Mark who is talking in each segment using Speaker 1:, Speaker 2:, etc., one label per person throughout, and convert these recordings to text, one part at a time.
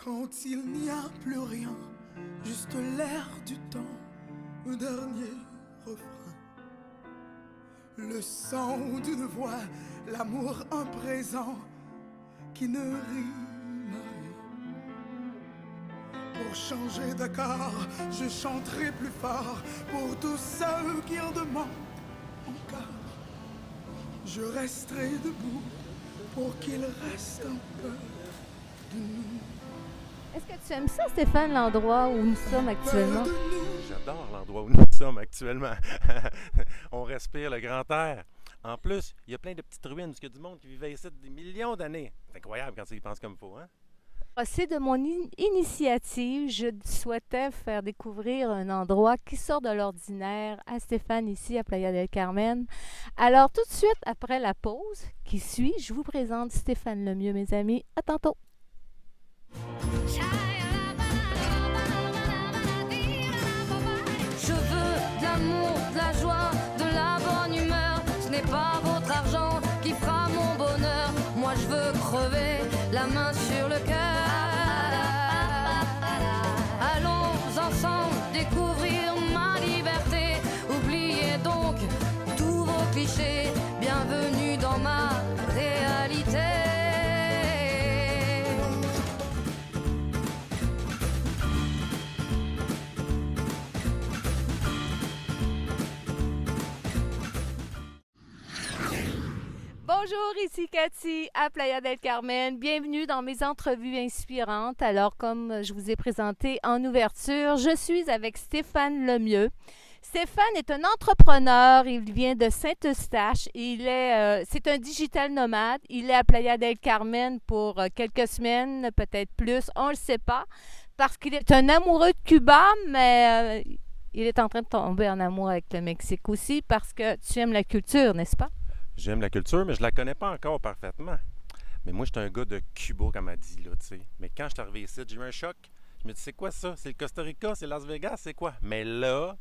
Speaker 1: Quand il n'y a plus rien, juste l'air du temps, le dernier refrain. Le son d'une voix, l'amour un présent qui ne rime à rien. Pour changer d'accord, je chanterai plus fort pour tous ceux qui en demandent encore. Je resterai debout pour qu'il reste un peu de nous.
Speaker 2: Est-ce que tu aimes ça, Stéphane, l'endroit où nous sommes actuellement?
Speaker 3: J'adore l'endroit où nous sommes actuellement. On respire le grand air. En plus, il y a plein de petites ruines, parce qu'il y a du monde qui vivait ici des millions d'années. C'est incroyable quand ils pensent comme il faut, hein?
Speaker 2: C'est de mon initiative. Je souhaitais faire découvrir un endroit qui sort de l'ordinaire à Stéphane ici à Playa del Carmen. Alors, tout de suite après la pause qui suit, je vous présente Stéphane Lemieux, mes amis. À tantôt!
Speaker 4: Je veux de l'amour, de la joie, de la bonne humeur. Ce n'est pas votre argent qui fera mon bonheur. Moi je veux crever la main sur le cœur. Allons ensemble découvrir ma liberté. Oubliez donc tous vos clichés. Bienvenue dans ma réalité.
Speaker 2: Bonjour, ici Cathy à Playa del Carmen. Bienvenue dans mes entrevues inspirantes. Alors, comme je vous ai présenté en ouverture, je suis avec Stéphane Lemieux. Stéphane est un entrepreneur, il vient de Saint-Eustache. C'est un digital nomade. Il est à Playa del Carmen pour quelques semaines, peut-être plus, on ne le sait pas, parce qu'il est un amoureux de Cuba, mais il est en train de tomber en amour avec le Mexique aussi, parce que tu aimes la culture, n'est-ce pas?
Speaker 3: J'aime la culture, mais je la connais pas encore parfaitement. Mais moi, je suis un gars de Cuba, comme elle dit, là, tu sais. Mais quand je suis arrivé ici, j'ai eu un choc. Je me dis, c'est quoi ça? C'est le Costa Rica? C'est Las Vegas? C'est quoi? Mais là,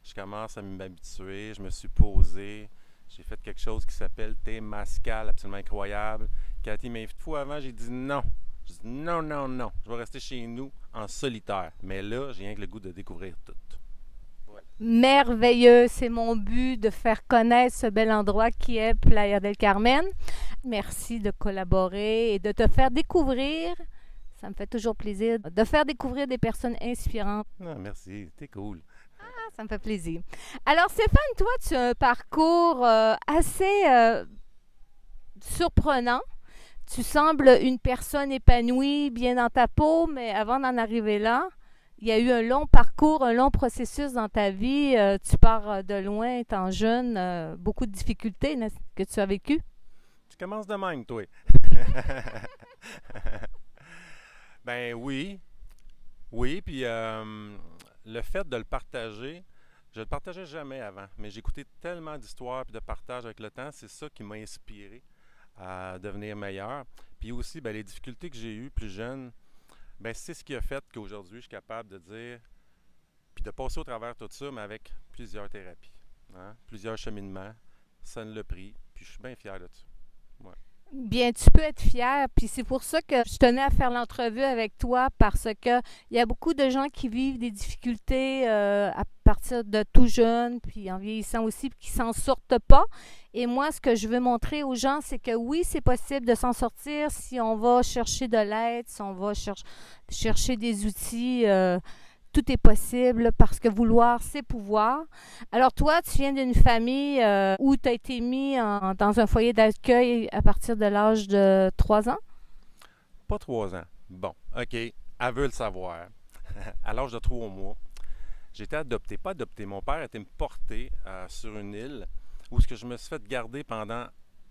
Speaker 3: je commence à m'habituer. Je me suis posé. J'ai fait quelque chose qui s'appelle Temazcal, absolument incroyable. Cathy m'a invité une fois avant, j'ai dit non. J'ai dit non, non, non. Je vais rester chez nous en solitaire. Mais là, j'ai rien que le goût de découvrir tout.
Speaker 2: Merveilleux, c'est mon but de faire connaître ce bel endroit qui est Playa del Carmen. Merci de collaborer et de te faire découvrir. Ça me fait toujours plaisir de faire découvrir des personnes inspirantes.
Speaker 3: Ah, merci, t'es cool.
Speaker 2: Ah, ça me fait plaisir. Alors Stéphane, toi, tu as un parcours assez surprenant. Tu sembles une personne épanouie, bien dans ta peau, mais avant d'en arriver là, il y a eu un long parcours, un long processus dans ta vie. Tu pars de loin, étant jeune, beaucoup de difficultés que tu as vécues.
Speaker 3: Tu commences de même, toi. Ben oui. Oui, puis le fait de le partager, je ne le partageais jamais avant, mais j'ai écouté tellement d'histoires et de partage avec le temps, c'est ça qui m'a inspiré à devenir meilleur. Puis aussi, ben, les difficultés que j'ai eues plus jeune, ben, c'est ce qui a fait qu'aujourd'hui, je suis capable de dire, puis de passer au travers de tout ça, mais avec plusieurs thérapies, hein, plusieurs cheminements. Ça ne l'a pris, puis je suis bien fier de ça. Ouais.
Speaker 2: Bien, tu peux être fier, puis c'est pour ça que je tenais à faire l'entrevue avec toi, parce que il y a beaucoup de gens qui vivent des difficultés à partir de tout jeune, puis en vieillissant aussi, puis qui s'en sortent pas. Et moi, ce que je veux montrer aux gens, c'est que oui, c'est possible de s'en sortir si on va chercher de l'aide, si on va chercher des outils. Tout est possible parce que vouloir, c'est pouvoir. Alors toi, tu viens d'une famille où tu as été mis dans un foyer d'accueil à partir de l'âge de 3 ans?
Speaker 3: Pas 3 ans. Bon, OK, elle veut le savoir. À l'âge de 3 mois, j'ai été adopté. Pas adopté, mon père a été me porter sur une île où je me suis fait garder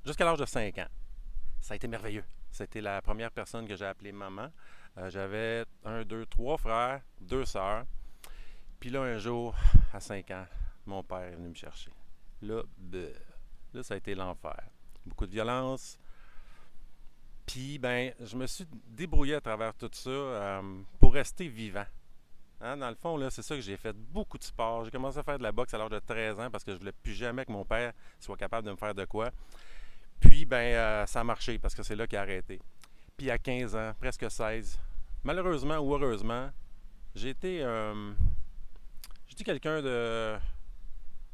Speaker 3: jusqu'à l'âge de 5 ans. Ça a été merveilleux. C'était la première personne que j'ai appelée maman. J'avais 1, 2, 3 frères, 2 sœurs. Puis là, un jour, à 5 ans, mon père est venu me chercher. Là, ça a été l'enfer. Beaucoup de violence. Puis, ben, je me suis débrouillé à travers tout ça pour rester vivant. Hein, dans le fond, là, c'est ça que j'ai fait. Beaucoup de sport. J'ai commencé à faire de la boxe à l'âge de 13 ans parce que je ne voulais plus jamais que mon père soit capable de me faire de quoi. Puis, ben, ça a marché parce que c'est là qu'il a arrêté. Puis, à 15 ans, presque 16, malheureusement ou heureusement, j'ai été, quelqu'un de,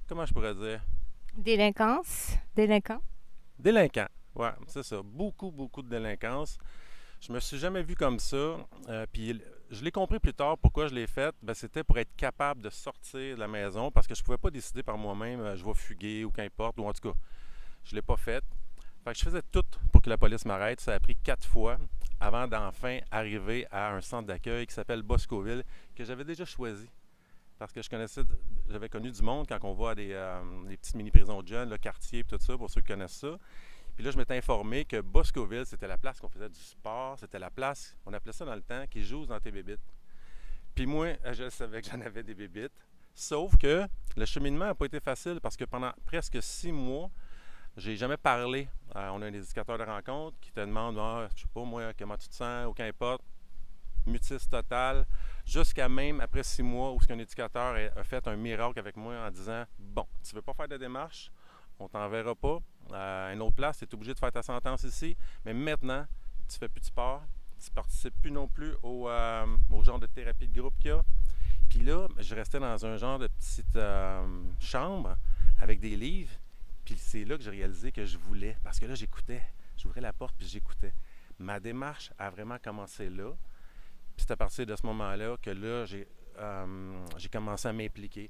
Speaker 3: comment je pourrais dire?
Speaker 2: Délinquant.
Speaker 3: Délinquant, ouais, c'est ça. Beaucoup, beaucoup de délinquance. Je me suis jamais vu comme ça. Puis je l'ai compris plus tard pourquoi je l'ai fait. Ben, c'était pour être capable de sortir de la maison parce que je pouvais pas décider par moi-même, je vais fuguer ou qu'importe, ou en tout cas, je l'ai pas fait. Fait que je faisais tout pour que la police m'arrête. Ça a pris 4 fois avant d'enfin arriver à un centre d'accueil qui s'appelle Boscoville, que j'avais déjà choisi. Parce que j'avais connu du monde quand on va à des petites mini-prisons de jeunes, le quartier et tout ça, pour ceux qui connaissent ça. Puis là, je m'étais informé que Boscoville, c'était la place qu'on faisait du sport, c'était la place, on appelait ça dans le temps, qui joue dans tes bébites. Puis moi, je savais que j'en avais des bébites. Sauf que le cheminement n'a pas été facile parce que pendant presque 6 mois, j'ai jamais parlé. On a un éducateur de rencontre qui te demande, je sais pas moi, comment tu te sens, ou qu'importe. Mutisme total. Jusqu'à même après 6 mois où un éducateur a fait un miracle avec moi en disant, bon, tu veux pas faire de démarche, on t'enverra pas à une autre place, tu es obligé de faire ta sentence ici, mais maintenant, tu fais plus de sport, tu participes plus non plus au genre de thérapie de groupe qu'il y a. Puis là, je restais dans un genre de petite chambre avec des livres, puis c'est là que j'ai réalisé que je voulais, parce que là, j'écoutais, j'ouvrais la porte puis j'écoutais. Ma démarche a vraiment commencé là, puis c'est à partir de ce moment-là que là, j'ai commencé à m'impliquer.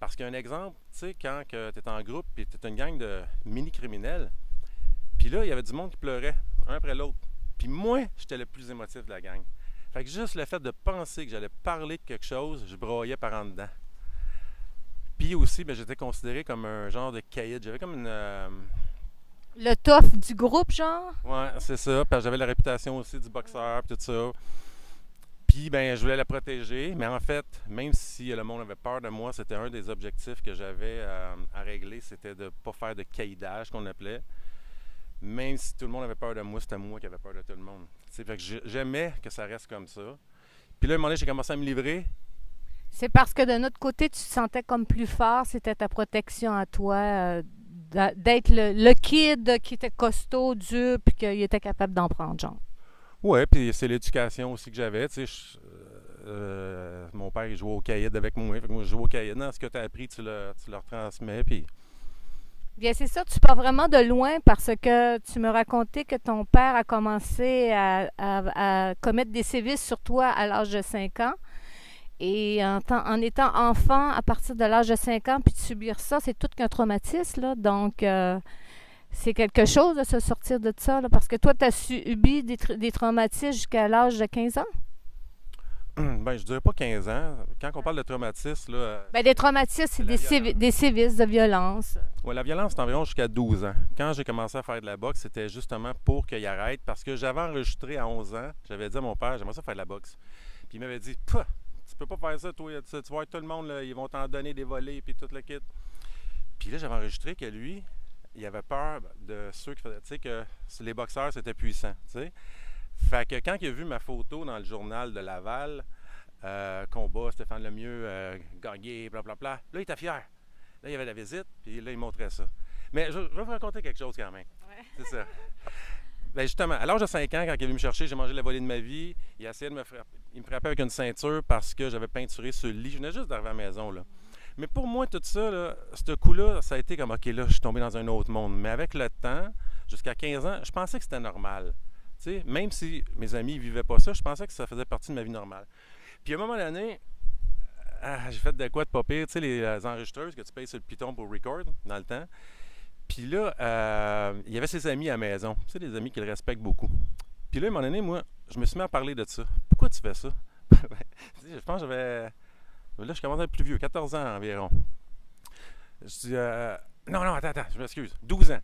Speaker 3: Parce qu'un exemple, tu sais, quand tu es en groupe et tu es une gang de mini-criminels, puis là, il y avait du monde qui pleurait, un après l'autre. Puis moi, j'étais le plus émotif de la gang. Fait que juste le fait de penser que j'allais parler de quelque chose, je broyais par en dedans. Puis aussi, j'étais considéré comme un genre de caïd. J'avais comme une...
Speaker 2: Le tough du groupe, genre?
Speaker 3: Ouais, c'est ça. Parce que j'avais la réputation aussi du boxeur, puis tout ça. Puis, je voulais la protéger, mais en fait, même si le monde avait peur de moi, c'était un des objectifs que j'avais à régler, c'était de ne pas faire de caïdage, qu'on appelait. Même si tout le monde avait peur de moi, c'était moi qui avais peur de tout le monde. Fait que j'aimais que ça reste comme ça. Puis là, à un moment donné, j'ai commencé à me livrer.
Speaker 2: C'est parce que de notre côté, tu te sentais comme plus fort, c'était ta protection à toi, d'être le kid qui était costaud, dur, puis qu'il était capable d'en prendre, genre.
Speaker 3: Ouais, puis c'est l'éducation aussi que j'avais. Tu sais, mon père, il jouait au caïd avec moi. Fait que moi, je jouais au caïd. Non, ce que tu as appris, tu leur transmets. Puis...
Speaker 2: Bien, c'est ça, tu pars vraiment de loin parce que tu me racontais que ton père a commencé à commettre des sévices sur toi à l'âge de 5 ans. Et en étant enfant, à partir de l'âge de 5 ans, puis de subir ça, c'est tout qu'un traumatisme, là. Donc, c'est quelque chose de se sortir de ça, là, parce que toi, tu as subi des traumatismes jusqu'à l'âge de 15 ans?
Speaker 3: Je dirais pas 15 ans. Quand on parle de traumatisme, là...
Speaker 2: Des traumatismes, c'est des sévices de violence.
Speaker 3: Oui, la violence, c'est environ jusqu'à 12 ans. Quand j'ai commencé à faire de la boxe, c'était justement pour qu'il arrête, parce que j'avais enregistré à 11 ans, j'avais dit à mon père, j'aimerais ça faire de la boxe. Puis il m'avait dit, tu peux pas faire ça, toi, tu vas voir tout le monde, là, ils vont t'en donner des volets, puis tout le kit. Puis là, j'avais enregistré que lui, il avait peur de ceux qui faisaient, tu sais, que les boxeurs, c'était puissant, tu sais. Fait que quand il a vu ma photo dans le journal de Laval, combat, Stéphane Lemieux, gagné, blablabla, là, il était fier. Là, il y avait la visite, puis là, il montrait ça. Mais je vais vous raconter quelque chose quand même.
Speaker 2: Ouais.
Speaker 3: C'est ça. Justement, à l'âge de 5 ans, quand il est venu me chercher, j'ai mangé la volée de ma vie. Il a essayé de me frapper. Il me frappait avec une ceinture parce que j'avais peinturé sur le lit. Je venais juste d'arriver à la maison, là. Mais pour moi, tout ça, là, ce coup-là, ça a été comme, OK, là, je suis tombé dans un autre monde. Mais avec le temps, jusqu'à 15 ans, je pensais que c'était normal. Tu sais, même si mes amis ne vivaient pas ça, je pensais que ça faisait partie de ma vie normale. Puis à un moment donné, j'ai fait de quoi de pas pire. Tu sais, les enregistreuses que tu payes sur le Python pour record dans le temps. Puis là, il y avait ses amis à la maison. Tu sais, des amis qu'il respecte beaucoup. Puis là, à un moment donné, moi, je me suis mis à parler de ça. Pourquoi tu fais ça? Je pense que j'avais... Là, je commençais à être plus vieux, 14 ans environ. Je dis, non, attends, je m'excuse, 12 ans.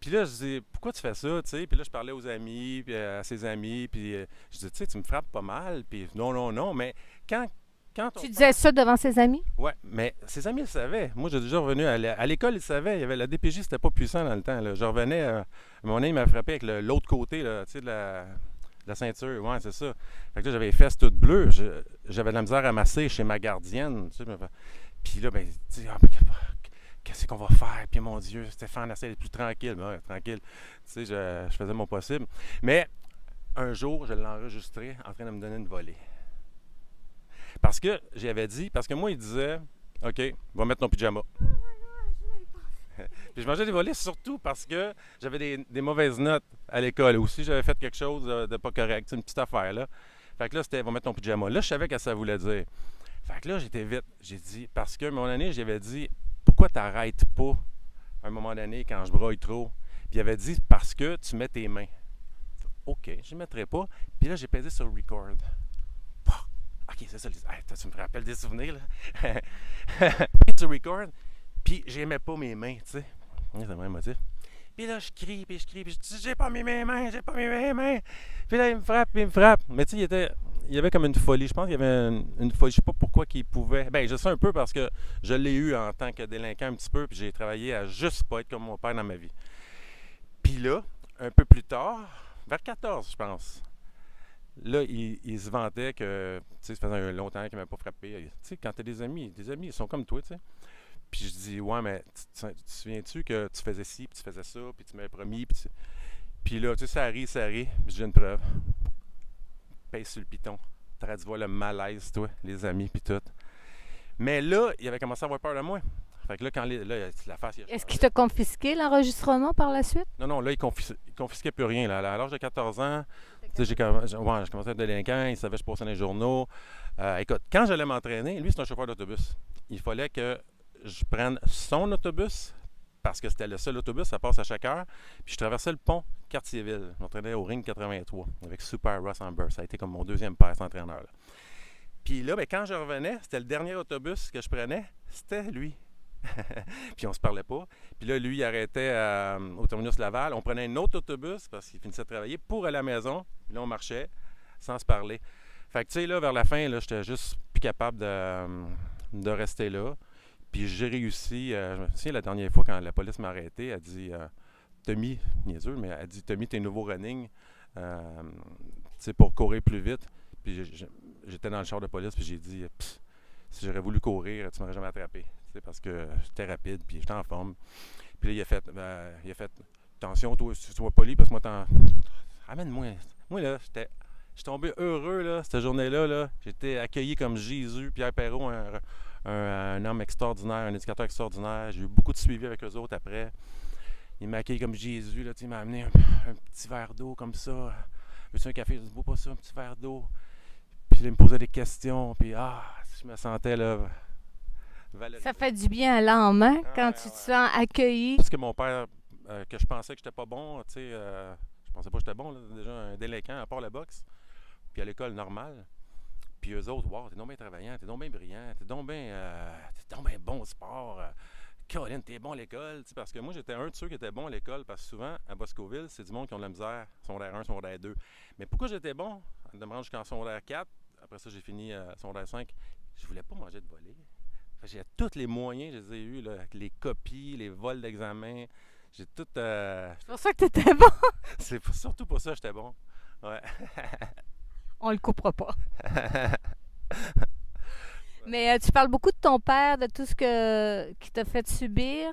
Speaker 3: Puis là, je dis, pourquoi tu fais ça, tu sais? Puis là, je parlais aux amis, puis à ses amis, puis je dis, tu sais, tu me frappes pas mal, puis non, mais quand
Speaker 2: tu disais ça devant ses amis?
Speaker 3: Oui, mais ses amis le savaient. Moi, j'ai déjà revenu à l'école, ils savaient. Il y avait la DPJ, c'était pas puissant dans le temps, là. Je revenais, mon ami m'a frappé avec l'autre côté, là, tu sais, de la ceinture. Ouais, c'est ça. Fait que là, j'avais les fesses toutes bleues. J'avais de la misère à masser chez ma gardienne. Tu sais, puis là, tu sais, qu'est-ce qu'on va faire? Puis mon Dieu, Stéphane essaie d'être plus tranquille. Ouais, tranquille. Tu sais, je faisais mon possible. Mais un jour, je l'ai enregistré en train de me donner une volée. Parce que j'avais dit, parce que moi, il disait, OK, va mettre ton pyjama. Puis je mangeais des volets surtout parce que j'avais des mauvaises notes à l'école. Aussi, j'avais fait quelque chose de pas correct. C'est une petite affaire, là. Fait que là, c'était, va mettre ton pyjama. Là, je savais ce que ça voulait dire. Fait que là, j'étais vite. J'ai dit, parce que mon année, j'avais dit, pourquoi t'arrêtes pas à un moment donné quand je broille trop? Puis il avait dit, parce que tu mets tes mains. OK, je ne mettrai pas. Puis là, j'ai pesé sur record. OK, c'est ça. Tu me rappelles des souvenirs, là? Sur record. Puis j'aimais pas mes mains, tu sais. C'est vraiment émotif. Puis là, je crie, puis je dis, j'ai pas mis mes mains. Puis là, il me frappe. Mais tu sais, il y avait comme une folie. Je pense qu'il y avait une folie. Je sais pas pourquoi qu'il pouvait. Ben, je sais un peu parce que je l'ai eu en tant que délinquant un petit peu, puis j'ai travaillé à juste pas être comme mon père dans ma vie. Puis là, un peu plus tard, vers 14, je pense, là, il se vantait que, tu sais, ça faisait longtemps qu'il ne m'avait pas frappé. Tu sais, quand tu as des amis, ils sont comme toi, tu sais. Puis je dis, ouais, mais tu te souviens-tu que tu faisais ci, puis tu faisais ça, puis tu m'avais promis, puis là, tu sais, ça arrive, puis j'ai une preuve. Pèse sur le piton. T'aurais dû voir le malaise, toi, les amis, puis tout. Mais là, il avait commencé à avoir peur de moi. Fait que là, quand la face...
Speaker 2: Est-ce qu'il t'a confisqué l'enregistrement par la suite?
Speaker 3: Non, là, il confisquait plus rien. Là. À l'âge de 14 ans, j'ai commencé à être délinquant, il savait que je passais dans les journaux. Écoute, quand j'allais m'entraîner, lui, c'est un chauffeur d'autobus. Il fallait que je prenne son autobus, parce que c'était le seul autobus, ça passe à chaque heure. Puis je traversais le pont Cartierville. Je m'entraînais au Ring 83 avec Super Russ Amber. Ça a été comme mon deuxième père, cet entraîneur-là. Puis là, quand je revenais, c'était le dernier autobus que je prenais, c'était lui. Puis on se parlait pas. Puis là, lui, il arrêtait au terminus Laval. On prenait un autre autobus parce qu'il finissait de travailler pour aller à la maison. Puis là, on marchait sans se parler. Fait que tu sais, là, vers la fin, là, j'étais juste plus capable de rester là. Puis j'ai réussi. Je me souviens, la dernière fois, quand la police m'a arrêté, elle dit Tommy, niaiseux, mais elle dit Tommy, t'es nouveau running pour courir plus vite. Puis j'étais dans le char de police, puis j'ai dit si j'aurais voulu courir, tu m'aurais jamais attrapé. Parce que j'étais rapide, puis j'étais en forme. Puis là, il a fait attention, toi, si tu sois poli, parce que moi, amène-moi. Moi, là, je suis tombé heureux, là, cette journée-là. Là. J'étais accueilli comme Jésus, Pierre Perrault, un homme extraordinaire, un éducateur extraordinaire. J'ai eu beaucoup de suivi avec eux autres après. Il m'a accueilli comme Jésus, là, il m'a amené un petit verre d'eau comme ça. Veux-tu un café? Je dis, bois pas ça, un petit verre d'eau. Puis là, il me posait des questions, puis je me sentais, là... Valérie.
Speaker 2: Ça fait du bien à l'âme, quand tu te sens accueilli.
Speaker 3: Parce que mon père, que je pensais que j'étais pas bon, tu sais, je pensais pas que j'étais bon, là, déjà un délinquant à part la boxe, puis à l'école normale. Puis eux autres, wow, t'es donc bien travaillant, t'es donc bien brillant, t'es donc bien bon au sport. Caroline, t'es bon à l'école. Parce que moi, j'étais un de ceux qui étaient bons à l'école, parce que souvent, à Boscoville, c'est du monde qui ont de la misère, secondaire 1, secondaire 2. Mais pourquoi j'étais bon? De me rendre jusqu'en secondaire 4, après ça, j'ai fini secondaire 5, je voulais pas manger de volée. J'ai tous les moyens, je les ai eus, là, les copies, les vols d'examen. J'ai tout.
Speaker 2: C'est pour ça que tu étais bon.
Speaker 3: C'est surtout pour ça que j'étais bon. Ouais.
Speaker 2: On le coupera pas. Mais tu parles beaucoup de ton père, de tout ce qui t'a fait subir.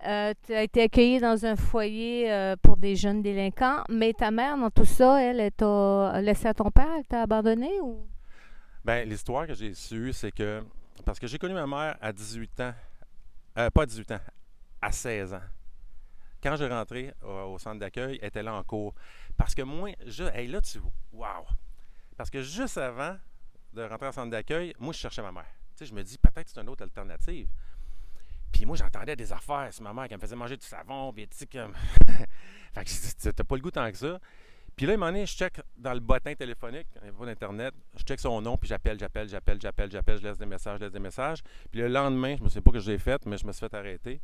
Speaker 2: Tu as été accueilli dans un foyer pour des jeunes délinquants. Mais ta mère, dans tout ça, elle t'a laissé à ton père? Elle t'a abandonné ou?
Speaker 3: Bien, l'histoire que j'ai su, c'est que. Parce que j'ai connu ma mère à 18 ans. Pas à 18 ans, à 16 ans. Quand j'ai rentré au centre d'accueil, elle était là en cours. Parce que moi, là, wow! Parce que juste avant de rentrer au centre d'accueil, moi, je cherchais ma mère. Tu sais, je me dis, peut-être que c'est une autre alternative. Puis moi, j'entendais des affaires. C'est ma mère qui me faisait manger du savon, puis tu sais, comme. Fait que j'ai dit, t'as pas le goût tant que ça. Puis là, à un moment donné, je check dans le bottin téléphonique, il n'y a pas d'Internet, je check son nom, puis j'appelle, je laisse des messages. Puis le lendemain, je ne sais pas ce que j'ai fait, mais je me suis fait arrêter.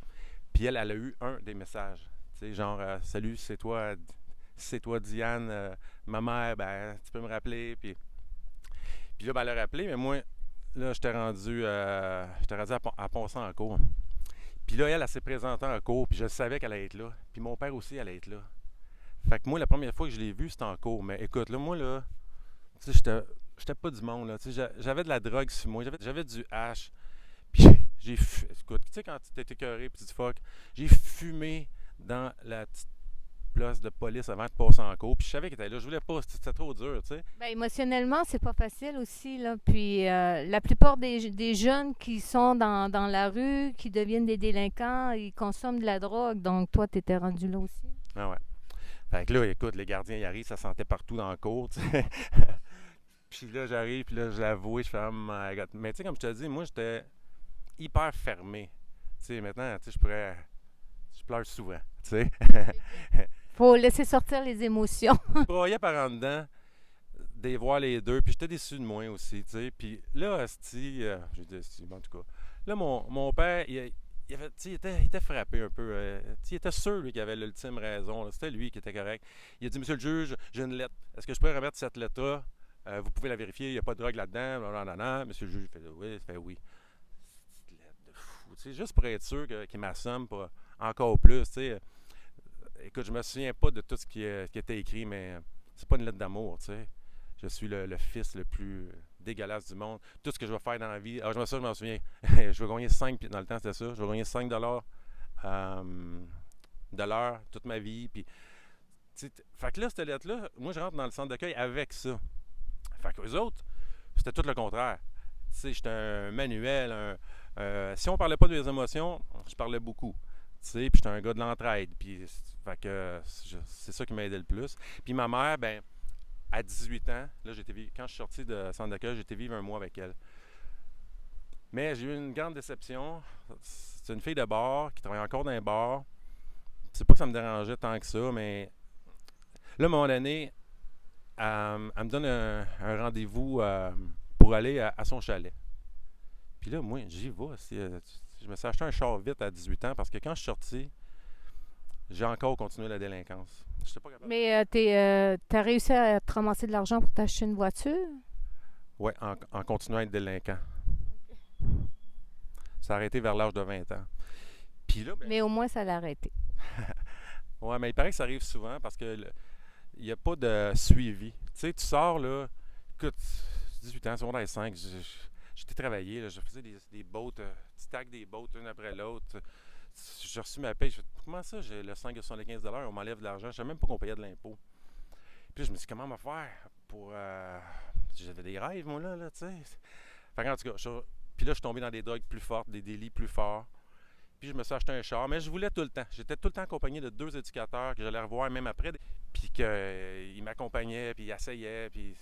Speaker 3: Puis elle a eu un des messages. Tu sais, genre, salut, c'est toi Diane, ma mère, ben, tu peux me rappeler. Puis là, ben, elle a rappelé, mais moi, là, j'étais rendu à Pont-Sang en cours. Puis là, elle s'est présentée en cours, puis je savais qu'elle allait être là. Puis mon père aussi allait être là. Fait que moi, la première fois que je l'ai vu, c'était en cours. Mais écoute, là, moi, là, tu sais, j'étais pas du monde, là. Tu sais, j'avais de la drogue sur moi, j'avais du hash. Puis écoute, tu sais, quand tu t'es écœuré, puis tu te fuck, j'ai fumé dans la petite place de police avant de passer en cours. Puis je savais qu'il était là. Je voulais pas. C'était trop dur, tu sais.
Speaker 2: Ben, émotionnellement, c'est pas facile aussi, là. Puis la plupart des jeunes qui sont dans la rue, qui deviennent des délinquants, ils consomment de la drogue. Donc, toi, tu étais rendu là aussi.
Speaker 3: Ah ouais. Fait que là, écoute, les gardiens, ils arrivent, ça sentait partout dans le cours, tu sais. Puis là, j'arrive, puis là, je l'avoue, je fais « Oh my God ». Mais tu sais, comme je te dis, moi, j'étais hyper fermé. Tu sais, maintenant, tu sais, je pleure souvent, tu sais.
Speaker 2: Faut laisser sortir les émotions.
Speaker 3: Je broyais par en dedans, de voir les deux, puis j'étais déçu de moi aussi, tu sais. Puis là, asti, j'ai dit asti, en tout cas. Là, mon père, il était frappé un peu. Il était sûr, lui, qu'il avait l'ultime raison. Là. C'était lui qui était correct. Il a dit, Monsieur le juge, j'ai une lettre. Est-ce que je pourrais remettre cette lettre-là? Vous pouvez la vérifier, il n'y a pas de drogue là-dedans. Blablabla. Monsieur le juge, il fait oui. Cette lettre de fou. Tu sais, juste pour être sûr qu'il m'assomme pas encore plus. Tu sais. Écoute, je me souviens pas de tout ce qui était écrit, mais c'est pas une lettre d'amour, tu sais. Je suis le fils le plus dégueulasse du monde. Tout ce que je vais faire dans la vie. Alors, je m'en souviens. Je vais gagner 5, dans le temps, c'était ça. Je vais gagner 5 de l'heure toute ma vie. Puis, fait que là, cette lettre-là, moi, je rentre dans le centre d'accueil avec ça. Fait qu'eux autres, c'était tout le contraire. Tu sais, j'étais un manuel. Si on parlait pas de mes émotions, je parlais beaucoup. Tu sais, puis j'étais un gars de l'entraide. Puis, fait que c'est ça qui m'a aidé le plus. Puis ma mère, ben, à 18 ans, là, quand je suis sorti de centre d'accueil, j'étais vivre un mois avec elle. Mais j'ai eu une grande déception. C'est une fille de bar qui travaille encore dans un bar. C'est pas que ça me dérangeait tant que ça, mais là, à un moment donné, elle me donne un rendez-vous pour aller à son chalet. Puis là, moi, j'y vais. Je me suis acheté un char vite à 18 ans parce que quand je suis sorti, j'ai encore continué la délinquance. J'étais pas capable.
Speaker 2: Mais t'as réussi à te ramasser de l'argent pour t'acheter une voiture?
Speaker 3: Oui, en continuant à être délinquant. Ça a arrêté vers l'âge de 20 ans. Puis là, ben,
Speaker 2: Mais au moins, ça l'a arrêté.
Speaker 3: ouais, mais il paraît que ça arrive souvent parce que il n'y a pas de suivi. Tu sais, tu sors là, écoute, 18 ans, secondaire 5, j'étais travaillé, là, je faisais des boats, tu tags des boats une après l'autre. J'ai reçu ma paye, je fais, comment ça, j'ai le 5,75 $, on m'enlève de l'argent, je ne savais même pas qu'on payait de l'impôt. Puis là, je me suis dit, comment me faire pour... J'avais des rêves, moi, là tu sais. Fait qu'en tout cas, puis là, je suis tombé dans des drogues plus fortes, des délits plus forts. Puis je me suis acheté un char, mais je voulais tout le temps. J'étais tout le temps accompagné de 2 éducateurs que j'allais revoir même après. Puis qu'ils m'accompagnaient, puis ils essayaient, puis...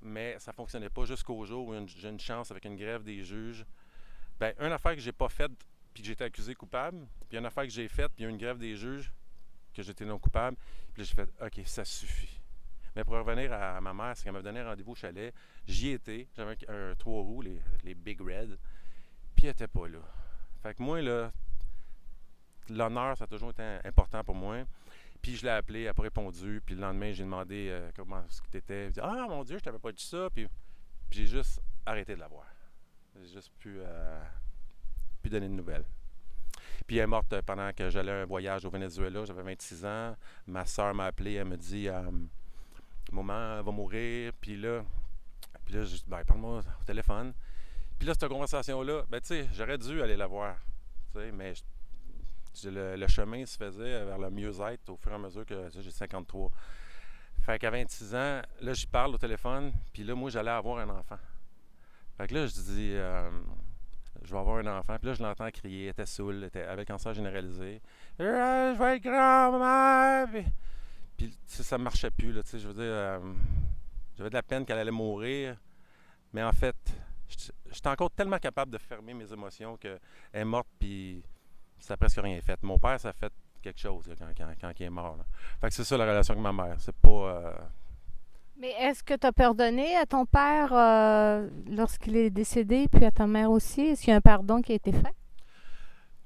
Speaker 3: Mais ça ne fonctionnait pas jusqu'au jour où j'ai une chance avec une grève des juges. Bien, une affaire que j'ai pas faite, puis que j'ai été accusé coupable, puis une affaire que j'ai faite, puis il y a eu une grève des juges, que j'étais non coupable, puis là, j'ai fait « OK, ça suffit ». Mais pour revenir à ma mère, c'est qu'elle m'avait donné un rendez-vous au chalet. J'y étais, j'avais un 3 roues, les Big Red, puis elle n'était pas là. Fait que moi, là, l'honneur, ça a toujours été important pour moi. Puis je l'ai appelé, elle n'a pas répondu. Puis le lendemain, j'ai demandé comment tu étais. Elle dit « Ah, mon Dieu, je t'avais pas dit ça. » Puis j'ai juste arrêté de la voir. J'ai juste pu donner de nouvelles. Puis elle est morte pendant que j'allais à un voyage au Venezuela. J'avais 26 ans. Ma soeur m'a appelé. Elle me dit « Maman, elle va mourir. » Puis là, j'ai dit « Ben, parle-moi au téléphone. » Puis là, cette conversation-là, ben tu sais, j'aurais dû aller la voir. Tu sais, mais le chemin se faisait vers le mieux-être au fur et à mesure que j'ai 53. Fait qu'à 26 ans, là, j'y parle au téléphone, puis là, moi, j'allais avoir un enfant. Fait que là, je dis, je vais avoir un enfant, puis là, je l'entends crier, elle était saoule, elle était avec cancer généralisé. Je vais être grand-mère! Puis ça ne marchait plus, là, tu sais, je veux dire, j'avais de la peine qu'elle allait mourir, mais en fait, j'étais encore tellement capable de fermer mes émotions qu'elle est morte, puis ça n'a presque rien fait. Mon père, ça a fait quelque chose là, quand il est mort. Là. Fait que c'est ça la relation avec ma mère. C'est pas...
Speaker 2: Mais est-ce que tu as pardonné à ton père lorsqu'il est décédé, puis à ta mère aussi? Est-ce qu'il y a un pardon qui a été fait?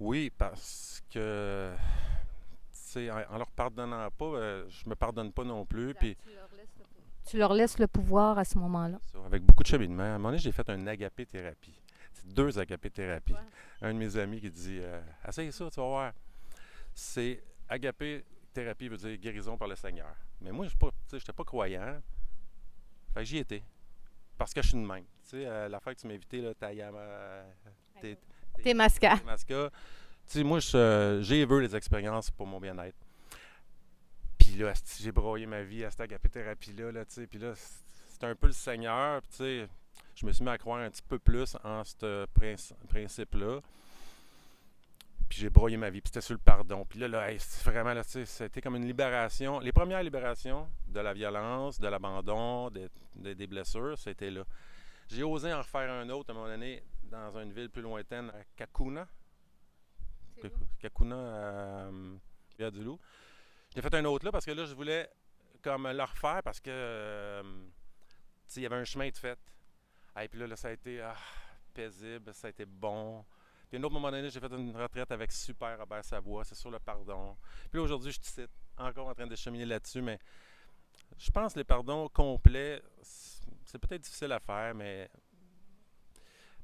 Speaker 3: Oui, parce que, tu sais, en leur pardonnant pas, je me pardonne pas non plus. Puis,
Speaker 2: tu leur laisses le pouvoir à ce moment-là.
Speaker 3: ça, avec beaucoup de cheminement. À un moment donné, j'ai fait un agapé-thérapie. C'est 2 agapé-thérapies. Ouais. Un de mes amis qui dit « Essaye ça, tu vas voir. » C'est agapé-thérapie veut dire guérison par le Seigneur. Mais moi, je n'étais pas croyant. Fait que j'y étais. Parce que je suis de même. Tu sais, l'affaire que tu m'as invité, là,
Speaker 2: Témasca.
Speaker 3: Tu sais, moi, j'ai vu les expériences pour mon bien-être. Puis là, asti, j'ai broyé ma vie à cette agapé-thérapie-là, là, tu sais. Puis là, c'était un peu le Seigneur, puis tu sais, je me suis mis à croire un petit peu plus en ce principe-là. Puis j'ai broyé ma vie, puis c'était sur le pardon. Puis là, hey, c'est vraiment, là, tu sais, c'était comme une libération. Les premières libérations de la violence, de l'abandon, des blessures, c'était là. J'ai osé en refaire un autre à un moment donné dans une ville plus lointaine, à Kakuna. Kakuna, à Rivière-du-Loup. J'ai fait un autre là parce que là, je voulais comme le refaire parce que, tu sais, il y avait un chemin de fait. Et puis là, ça a été paisible, ça a été bon. Puis à un autre moment donné, j'ai fait une retraite avec Super Robert Savoie, c'est sur le pardon. Puis là, aujourd'hui, je te cite, encore en train de cheminer là-dessus, mais je pense que les pardons complets, c'est peut-être difficile à faire, mais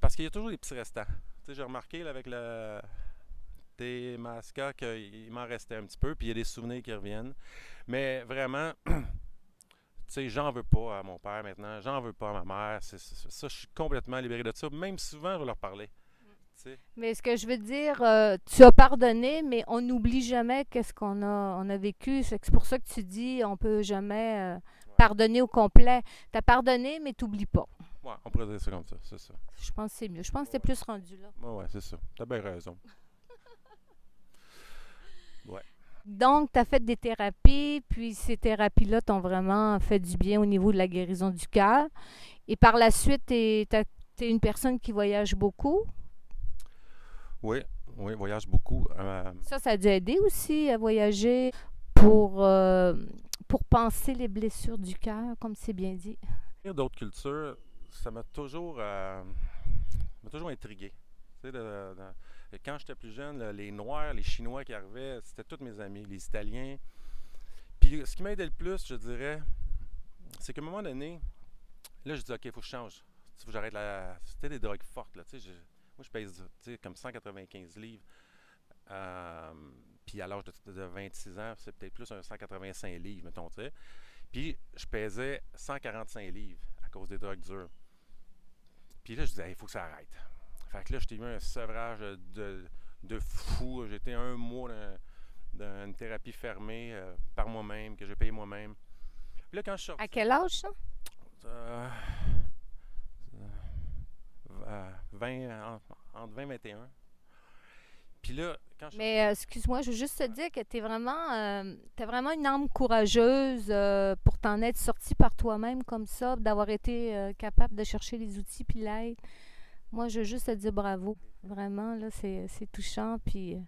Speaker 3: parce qu'il y a toujours des petits restants. Tu sais, j'ai remarqué là, avec le Témasca qu'il m'en restait un petit peu, puis il y a des souvenirs qui reviennent. Mais vraiment, tu sais, j'en veux pas à mon père maintenant, j'en veux pas à ma mère. Ça, je suis complètement libéré de ça. Même souvent, je vais leur parler. T'sais.
Speaker 2: Mais ce que je veux dire, tu as pardonné, mais on n'oublie jamais qu'est-ce on a vécu. C'est pour ça que tu dis on peut jamais pardonner au complet. Tu as pardonné, mais tu n'oublies pas.
Speaker 3: Ouais, on pourrait dire ça comme ça, c'est ça.
Speaker 2: Je pense que c'est mieux. Je pense que tu es plus rendu là.
Speaker 3: Ouais, c'est ça. Tu as bien raison. Ouais.
Speaker 2: Donc, tu as fait des thérapies, puis ces thérapies-là t'ont vraiment fait du bien au niveau de la guérison du cœur. Et par la suite, tu es une personne qui voyage beaucoup.
Speaker 3: Oui, voyage beaucoup.
Speaker 2: Ça a dû aider aussi à voyager pour penser les blessures du cœur, comme c'est bien dit.
Speaker 3: D'autres cultures, ça m'a toujours intrigué. Tu sais, quand j'étais plus jeune, là, les Noirs, les Chinois qui arrivaient, c'était tous mes amis, les Italiens. Puis ce qui m'a aidé le plus, je dirais, c'est qu'à un moment donné, là, je dis, OK, il faut que je change. Il faut que j'arrête C'était des drogues fortes, là, tu sais. Moi, je pèse comme 195 livres. Puis à l'âge de 26 ans, c'est peut-être plus un 185 livres, mettons, tu sais. Puis je pesais 145 livres à cause des drogues dures. Puis là, je disais, il faut que ça arrête. Fait que là, j'étais eu un sevrage de fou. J'étais un mois dans une thérapie fermée par moi-même, que j'ai payé moi-même. Puis là, quand je suis sorti...
Speaker 2: À quel âge, ça?
Speaker 3: 20, entre 20 et 21. Puis là, quand je...
Speaker 2: Mais excuse-moi, je veux juste te dire que t'as vraiment une âme courageuse pour t'en être sorti par toi-même comme ça, d'avoir été capable de chercher les outils puis l'aide. Moi, je veux juste te dire bravo. Vraiment, là, c'est touchant, puis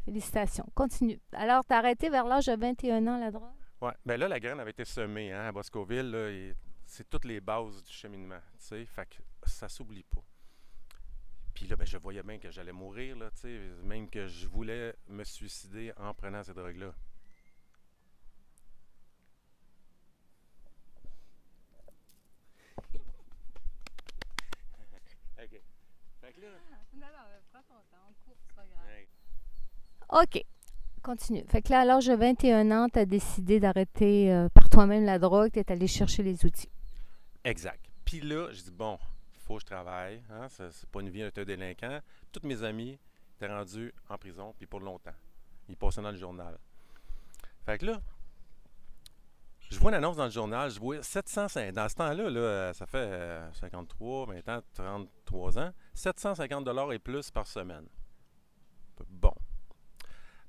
Speaker 2: félicitations. Continue. Alors, t'as arrêté vers l'âge de 21 ans la drogue?
Speaker 3: Oui, bien là, la graine avait été semée à Boscoville. Là, c'est toutes les bases du cheminement, tu sais, fait que ça s'oublie pas. Puis là, ben, je voyais bien que j'allais mourir, là, tu sais, même que je voulais me suicider en prenant ces drogues-là. OK. Fait que là...
Speaker 2: Non, prends ton temps, on court, c'est pas grave. OK. Continue. Fait que là, à l'âge de 21 ans, tu as décidé d'arrêter par toi-même la drogue, tu es allé chercher les outils.
Speaker 3: Exact. Puis là, je dis, bon, il faut que je travaille. Hein? C'est pas une vie d'être un délinquant. Tous mes amis étaient rendus en prison, puis pour longtemps. Ils passaient dans le journal. Fait que là, je vois une annonce dans le journal, je vois 750. Dans ce temps-là, là, ça fait 53, maintenant 33 ans, 750 $ et plus par semaine. Bon.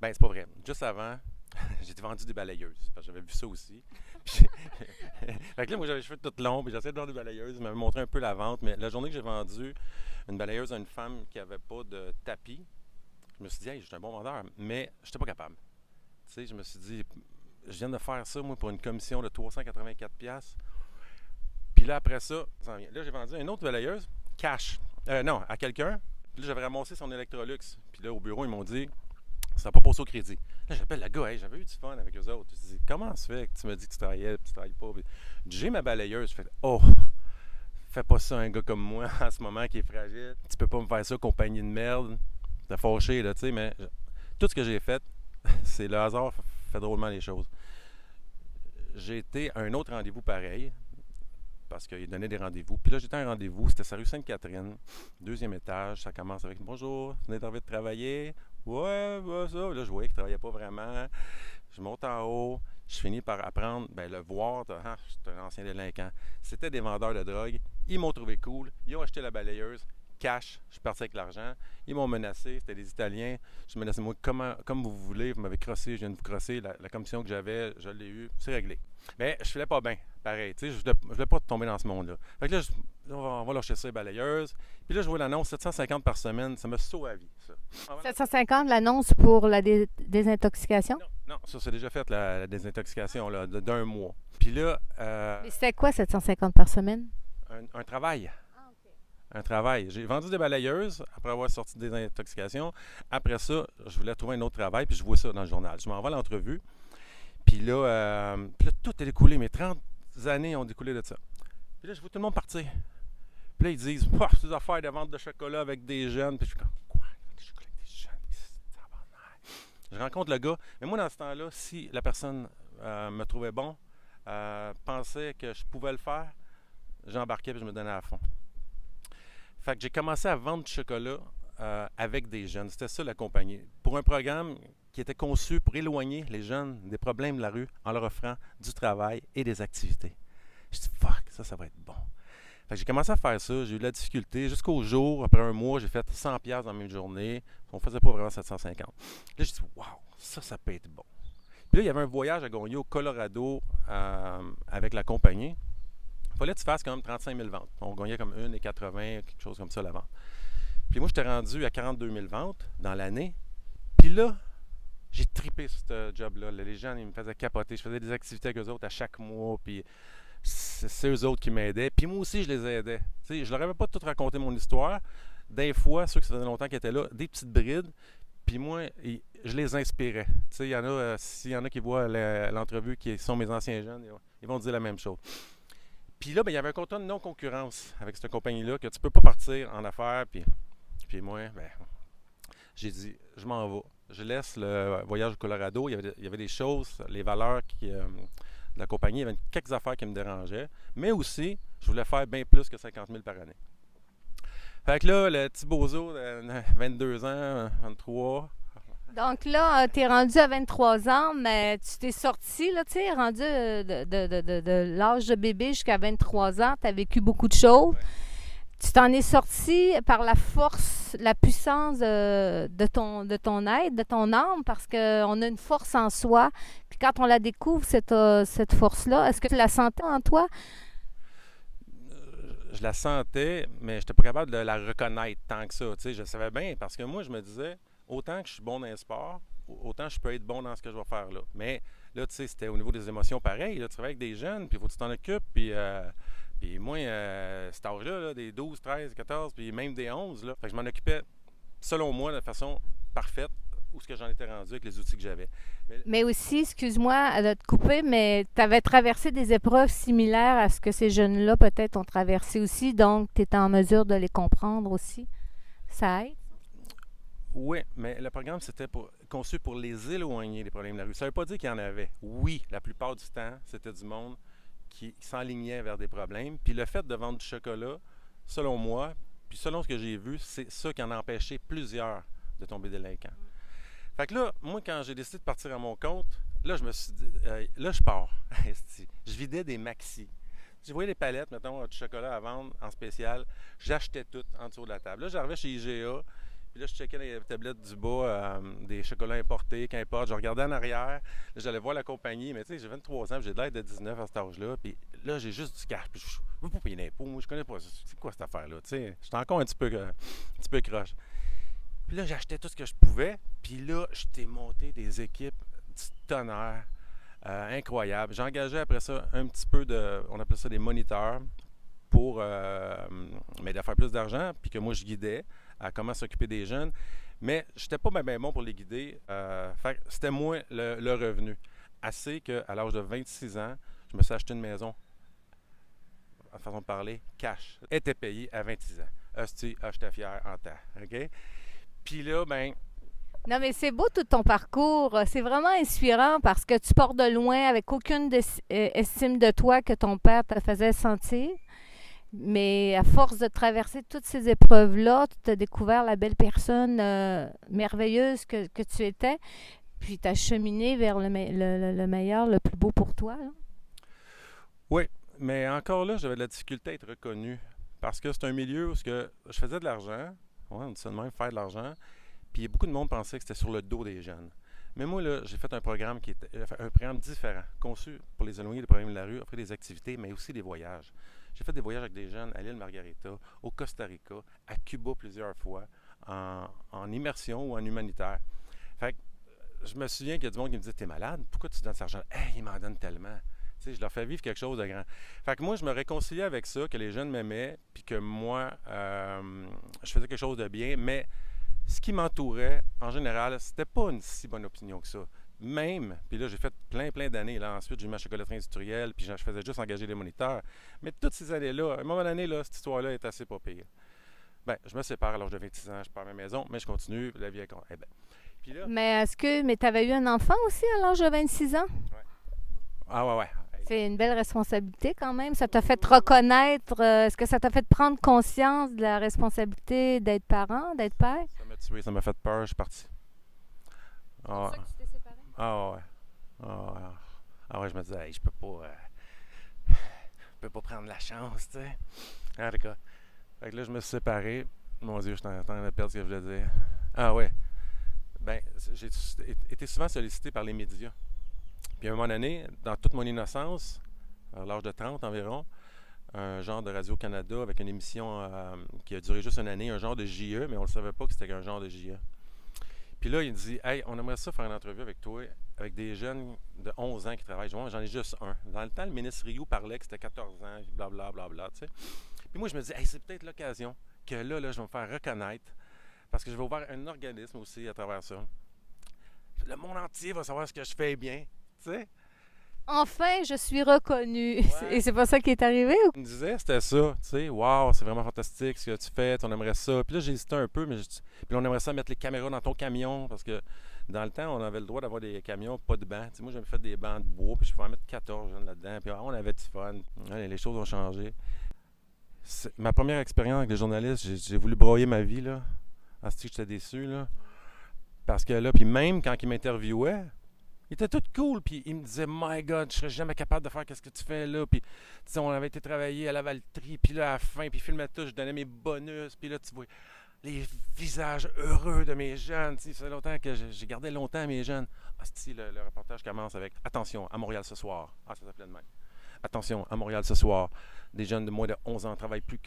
Speaker 3: Ben, c'est pas vrai. Juste avant, j'étais vendu des balayeuses, parce que j'avais vu ça aussi. Puis, fait que là, moi, j'avais les cheveux tout longs, puis j'essayais de vendre des balayeuses. Il m'avait montré un peu la vente, mais la journée que j'ai vendu une balayeuse à une femme qui n'avait pas de tapis, je me suis dit, hey, je suis un bon vendeur, mais je n'étais pas capable. Tu sais, je me suis dit, je viens de faire ça, moi, pour une commission de 384$. Puis là, après ça, là, j'ai vendu une autre balayeuse, cash. Non, à quelqu'un. Puis là, j'avais ramassé son Electrolux. Puis là, au bureau, ils m'ont dit, ça n'a pas passé au crédit. Là, j'appelle le gars, hey, j'avais eu du fun avec eux autres. Je dis, comment ça fait que tu me dis que tu travaillais, puis tu travailles pas? Puis, j'ai ma balayeuse. Je fais, oh, fais pas ça un gars comme moi en ce moment qui est fragile. Tu peux pas me faire ça, compagnie de merde. T'as fâché, là, tu sais, mais tout ce que j'ai fait, c'est le hasard fait drôlement les choses. J'ai été à un autre rendez-vous pareil. parce qu'il donnait des rendez-vous. Puis là, j'étais à un rendez-vous, c'était sur la rue Sainte-Catherine, 2e étage. Ça commence avec « Bonjour, vous venez d'envie de travailler? » « Ouais, ça. » Là, je voyais qu'il ne travaillait pas vraiment. Je monte en haut. Je finis par apprendre, le voir, c'est un ancien délinquant. C'était des vendeurs de drogue. Ils m'ont trouvé cool. Ils ont acheté la balayeuse. Cash. Je suis parti avec l'argent. Ils m'ont menacé. C'était des Italiens. Je menacé, moi, comme vous voulez. Vous m'avez crossé. Je viens de vous crosser. La commission que j'avais, je l'ai eue. C'est réglé. Mais je filais pas bien. Pareil. Tu sais, je voulais pas tomber dans ce monde-là. Fait que là, on va lâcher ça, les balayeuses. Puis là, je vois l'annonce 750 par semaine. Ça m'a sauvé la vie, ça.
Speaker 2: 750, l'annonce pour la désintoxication?
Speaker 3: Non, ça, c'est déjà fait, la désintoxication là, d'un mois. Puis là...
Speaker 2: Mais c'était quoi, 750 par semaine?
Speaker 3: Un travail. Un travail. J'ai vendu des balayeuses après avoir sorti de désintoxication. Après ça, je voulais trouver un autre travail, puis je vois ça dans le journal. Je m'en vais à l'entrevue. Puis là, tout est découlé. Mes 30 années ont découlé de ça. Puis là, je vois tout le monde partir. Puis là, ils disent « ces affaires de vente de chocolat avec des jeunes. » Puis je suis comme « Quoi? Du chocolat avec des jeunes? » Je rencontre le gars. Mais moi, dans ce temps-là, si la personne me trouvait bon, pensait que je pouvais le faire, j'embarquais et je me donnais à fond. Fait que j'ai commencé à vendre du chocolat avec des jeunes. C'était ça la compagnie. Pour un programme qui était conçu pour éloigner les jeunes des problèmes de la rue en leur offrant du travail et des activités. Je dis fuck, ça va être bon. Fait que j'ai commencé à faire ça, j'ai eu de la difficulté. Jusqu'au jour, après un mois, j'ai fait 100$ dans une journée. On ne faisait pas vraiment 750. Là, j'ai dit wow, ça peut être bon. Puis là, il y avait un voyage à gagner au Colorado avec la compagnie. Il fallait que tu fasses quand même 35 000 ventes. On gagnait comme 1,80, quelque chose comme ça la vente. Puis moi, j'étais rendu à 42 000 ventes dans l'année. Puis là, j'ai trippé sur ce job-là. Les gens, ils me faisaient capoter. Je faisais des activités avec eux autres à chaque mois. Puis c'est eux autres qui m'aidaient. Puis moi aussi, je les aidais. T'sais, je leur avais pas tout raconté mon histoire. Des fois, ceux qui ça faisait longtemps qu'ils étaient là, des petites brides. Puis moi, je les inspirais. Il y en a, s'il y en a qui voient l'entrevue, qui sont mes anciens jeunes, ils vont dire la même chose. Puis là, il y avait un contrat de non-concurrence avec cette compagnie-là, que tu ne peux pas partir en affaires. Puis moi, j'ai dit, je m'en vais. Je laisse le voyage au Colorado. Il y avait des choses, les valeurs de la compagnie. Il y avait quelques affaires qui me dérangeaient. Mais aussi, je voulais faire bien plus que 50 000 par année. Fait que là, le petit bozo de 22 ans, 23...
Speaker 2: Donc là, tu es rendu à 23 ans, mais tu t'es sorti, là, tu sais, rendu de l'âge de bébé jusqu'à 23 ans, tu as vécu beaucoup de choses. Ouais. Tu t'en es sorti par la force, la puissance de ton être, de ton âme, parce qu'on a une force en soi. Puis quand on la découvre, cette force-là, est-ce que tu la sentais en toi?
Speaker 3: Je la sentais, mais je n'étais pas capable de la reconnaître tant que ça. Tu sais, je savais bien, parce que moi, je me disais... Autant que je suis bon dans le sport, autant je peux être bon dans ce que je vais faire là. Mais là, tu sais, c'était au niveau des émotions pareil. Là, tu travailles avec des jeunes, puis il faut que tu t'en occupes. Puis moi, cet âge-là, là, des 12, 13, 14, puis même des 11, là, fait que je m'en occupais, selon moi, de façon parfaite, où ce que j'en étais rendu avec les outils que j'avais.
Speaker 2: Mais aussi, excuse-moi de te couper, mais tu avais traversé des épreuves similaires à ce que ces jeunes-là peut-être ont traversé aussi, donc tu étais en mesure de les comprendre aussi. Ça aide?
Speaker 3: Oui, mais le programme, c'était conçu pour les éloigner des problèmes de la rue. Ça ne veut pas dire qu'il y en avait. Oui, la plupart du temps, c'était du monde qui s'enlignait vers des problèmes. Puis le fait de vendre du chocolat, selon moi, puis selon ce que j'ai vu, c'est ça qui en a empêché plusieurs de tomber délinquants. Fait que là, moi, quand j'ai décidé de partir à mon compte, là, je me suis dit, là, je pars. Je vidais des maxis. Je voyais les palettes, mettons, du chocolat à vendre en spécial. J'achetais tout en dessous de la table. Là, j'arrivais chez IGA. Puis là, je checkais les tablettes du bas, des chocolats importés, qu'importe. Je regardais en arrière. Là, j'allais voir la compagnie. Mais tu sais, j'ai 23 ans, j'ai de l'air de 19 à cet âge-là. Puis là, j'ai juste du cash. Puis je ne veux pas payer d'impôts. Moi, je connais pas. C'est quoi cette affaire-là? Tu sais, j'étais encore un petit peu croche. Puis là, j'achetais tout ce que je pouvais. Puis là, je t'ai monté des équipes du tonnerre. Incroyable. J'engageais après ça un petit peu on appelait ça des moniteurs pour m'aider à faire plus d'argent. Puis que moi, je guidais à comment s'occuper des jeunes. Mais je n'étais pas bien bon pour les guider. C'était moi le revenu. Assez qu'à l'âge de 26 ans, je me suis acheté une maison, en façon de parler, cash. Elle était payée à 26 ans. Hostie, j'étais fier en temps. OK? Puis là,
Speaker 2: Non, mais c'est beau tout ton parcours. C'est vraiment inspirant parce que tu pars de loin avec aucune estime de toi que ton père te faisait sentir. Mais à force de traverser toutes ces épreuves-là, tu as découvert la belle personne merveilleuse que tu étais. Puis tu as cheminé vers le meilleur, le plus beau pour toi, là.
Speaker 3: Oui, mais encore là, j'avais de la difficulté à être reconnu. Parce que c'est un milieu où je faisais de l'argent. Ouais, on dit ça de même, faire de l'argent. Puis beaucoup de monde pensait que c'était sur le dos des jeunes. Mais moi, là, j'ai fait un programme qui était un programme différent, conçu pour les éloignés des problèmes de la rue, offrir des activités, mais aussi des voyages. J'ai fait des voyages avec des jeunes à l'île Margarita, au Costa Rica, à Cuba plusieurs fois, en immersion ou en humanitaire. Fait que je me souviens qu'il y a du monde qui me disait: T'es malade, pourquoi tu donnes cet argent? Hey, ils m'en donnent tellement. Tu sais, je leur fais vivre quelque chose de grand. Fait que moi, je me réconciliais avec ça, que les jeunes m'aimaient, puis que moi, je faisais quelque chose de bien, mais ce qui m'entourait, en général, c'était pas une si bonne opinion que ça. Même, puis là, j'ai fait plein d'années. Là, ensuite, j'ai eu ma chocolaterie industrielle, puis je faisais juste engager des moniteurs. Mais toutes ces années-là, à un moment donné, là, cette histoire-là est assez pas pire. Ben, je me sépare à l'âge de 26 ans, je pars à ma maison, mais je continue, la vie est con. Eh ben. Puis là,
Speaker 2: Mais tu avais eu un enfant aussi à l'âge de 26 ans?
Speaker 3: ah ouais.
Speaker 2: C'est une belle responsabilité quand même. Ça t'a fait reconnaître, est-ce que ça t'a fait prendre conscience de la responsabilité d'être parent, d'être père?
Speaker 3: Ça m'a tué, ça m'a fait peur, je suis parti.
Speaker 2: C'est
Speaker 3: Ah,
Speaker 2: pour ça que tu t'es séparé?
Speaker 3: ah ouais. Ah ouais, je me disais: Hey, je peux pas prendre la chance, tu sais. En tout cas. Fait que là, je me suis séparé. Mon Dieu, je suis en train de perdre ce que je voulais dire. Ah ouais. Ben, j'ai été souvent sollicité par les médias. Puis à un moment donné, dans toute mon innocence, à l'âge de 30 environ, un genre de Radio-Canada avec une émission qui a duré juste une année, un genre de JE, mais on ne le savait pas que c'était un genre de JE. Puis là, il me dit: Hey, on aimerait ça faire une entrevue avec toi, avec des jeunes de 11 ans qui travaillent. J'en ai juste un. Dans le temps, le ministre Rioux parlait que c'était 14 ans, blablabla, tu sais. Puis moi, je me dis: Hey, c'est peut-être l'occasion que là, je vais me faire reconnaître parce que je vais ouvrir un organisme aussi à travers ça. Le monde entier va savoir ce que je fais bien, tu sais.
Speaker 2: Enfin, je suis reconnue.
Speaker 3: Ouais.
Speaker 2: Et c'est pas ça qui est arrivé?
Speaker 3: Il me disait, c'était ça, tu sais: Waouh, c'est vraiment fantastique ce que tu fais, on aimerait ça. Puis là, j'hésitais un peu, puis on aimerait ça mettre les caméras dans ton camion, parce que dans le temps, on avait le droit d'avoir des camions, pas de bancs. Tu sais, moi, j'avais fait des bancs de bois, puis je pouvais en mettre 14 jeunes là-dedans, puis on avait du fun. Ouais, les choses ont changé. Ma première expérience avec les journalistes, j'ai voulu broyer ma vie, là. Ah, c'est que j'étais déçu, là. Parce que là, puis même quand ils m'interviewaient, il était tout cool, puis il me disait: My God, je serais jamais capable de faire ce que tu fais là. Puis, tu sais, on avait été travailler à la Valtrie, puis là, à la fin, puis il filmait tout, je donnais mes bonus, puis là, tu vois les visages heureux de mes jeunes. Tu sais, ça fait longtemps que j'ai gardé longtemps mes jeunes. Ah, si, le reportage commence avec: Attention, à Montréal ce soir. Ah, ça s'appelait de même. Attention, à Montréal ce soir, des jeunes de moins de 11 ans travaillent plus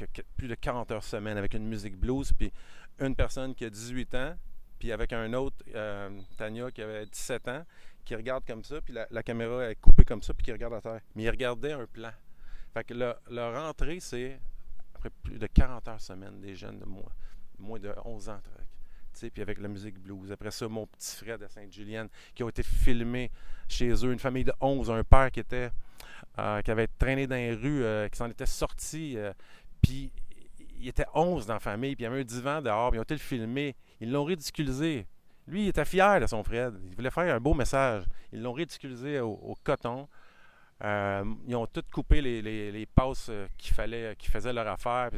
Speaker 3: de 40 heures semaine avec une musique blues, puis une personne qui a 18 ans, puis avec un autre, Tania, qui avait 17 ans, qui regarde comme ça, puis la caméra est coupée comme ça, puis qui regarde à terre. Mais il regardait un plan. Fait que leur entrée, c'est après plus de 40 heures semaine, des jeunes de moins de 11 ans. Puis avec la musique blues. Après ça, mon petit frère de Sainte-Julienne, qui ont été filmés chez eux, une famille de 11, un père qui avait traîné dans les rues, qui s'en était sorti, puis il était 11 dans la famille, puis il y avait un divan dehors, puis ils ont été le filmer. Ils l'ont ridiculisé. Lui, il était fier de son Fred. Il voulait faire un beau message. Ils l'ont ridiculisé au coton. Ils ont tout coupé les passes qui faisaient leur affaire.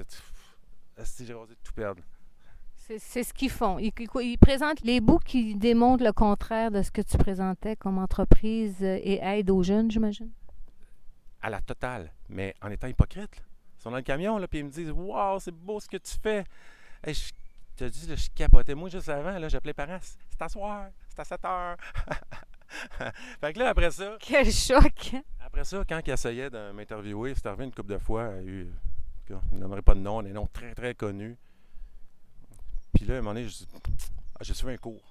Speaker 3: J'ai osé tout perdre.
Speaker 2: C'est ce qu'ils font. Ils présentent les bouts qui démontrent le contraire de ce que tu présentais comme entreprise et aide aux jeunes, j'imagine.
Speaker 3: À la totale, mais en étant hypocrite. Ils sont dans le camion, là, puis ils me disent: Waouh, c'est beau ce que tu fais. Hey, je te dis, là, je capotais. Moi, juste avant, là, j'appelais les parents: C'est à soir, c'est à 7 heures. Fait que là, après ça.
Speaker 2: Quel choc!
Speaker 3: Après ça, quand ils essayaient de m'interviewer, c'est arrivé une couple de fois. Je ne nommerai pas de nom, des noms très, très connus. Puis là, à un moment donné, j'ai suivi un cours.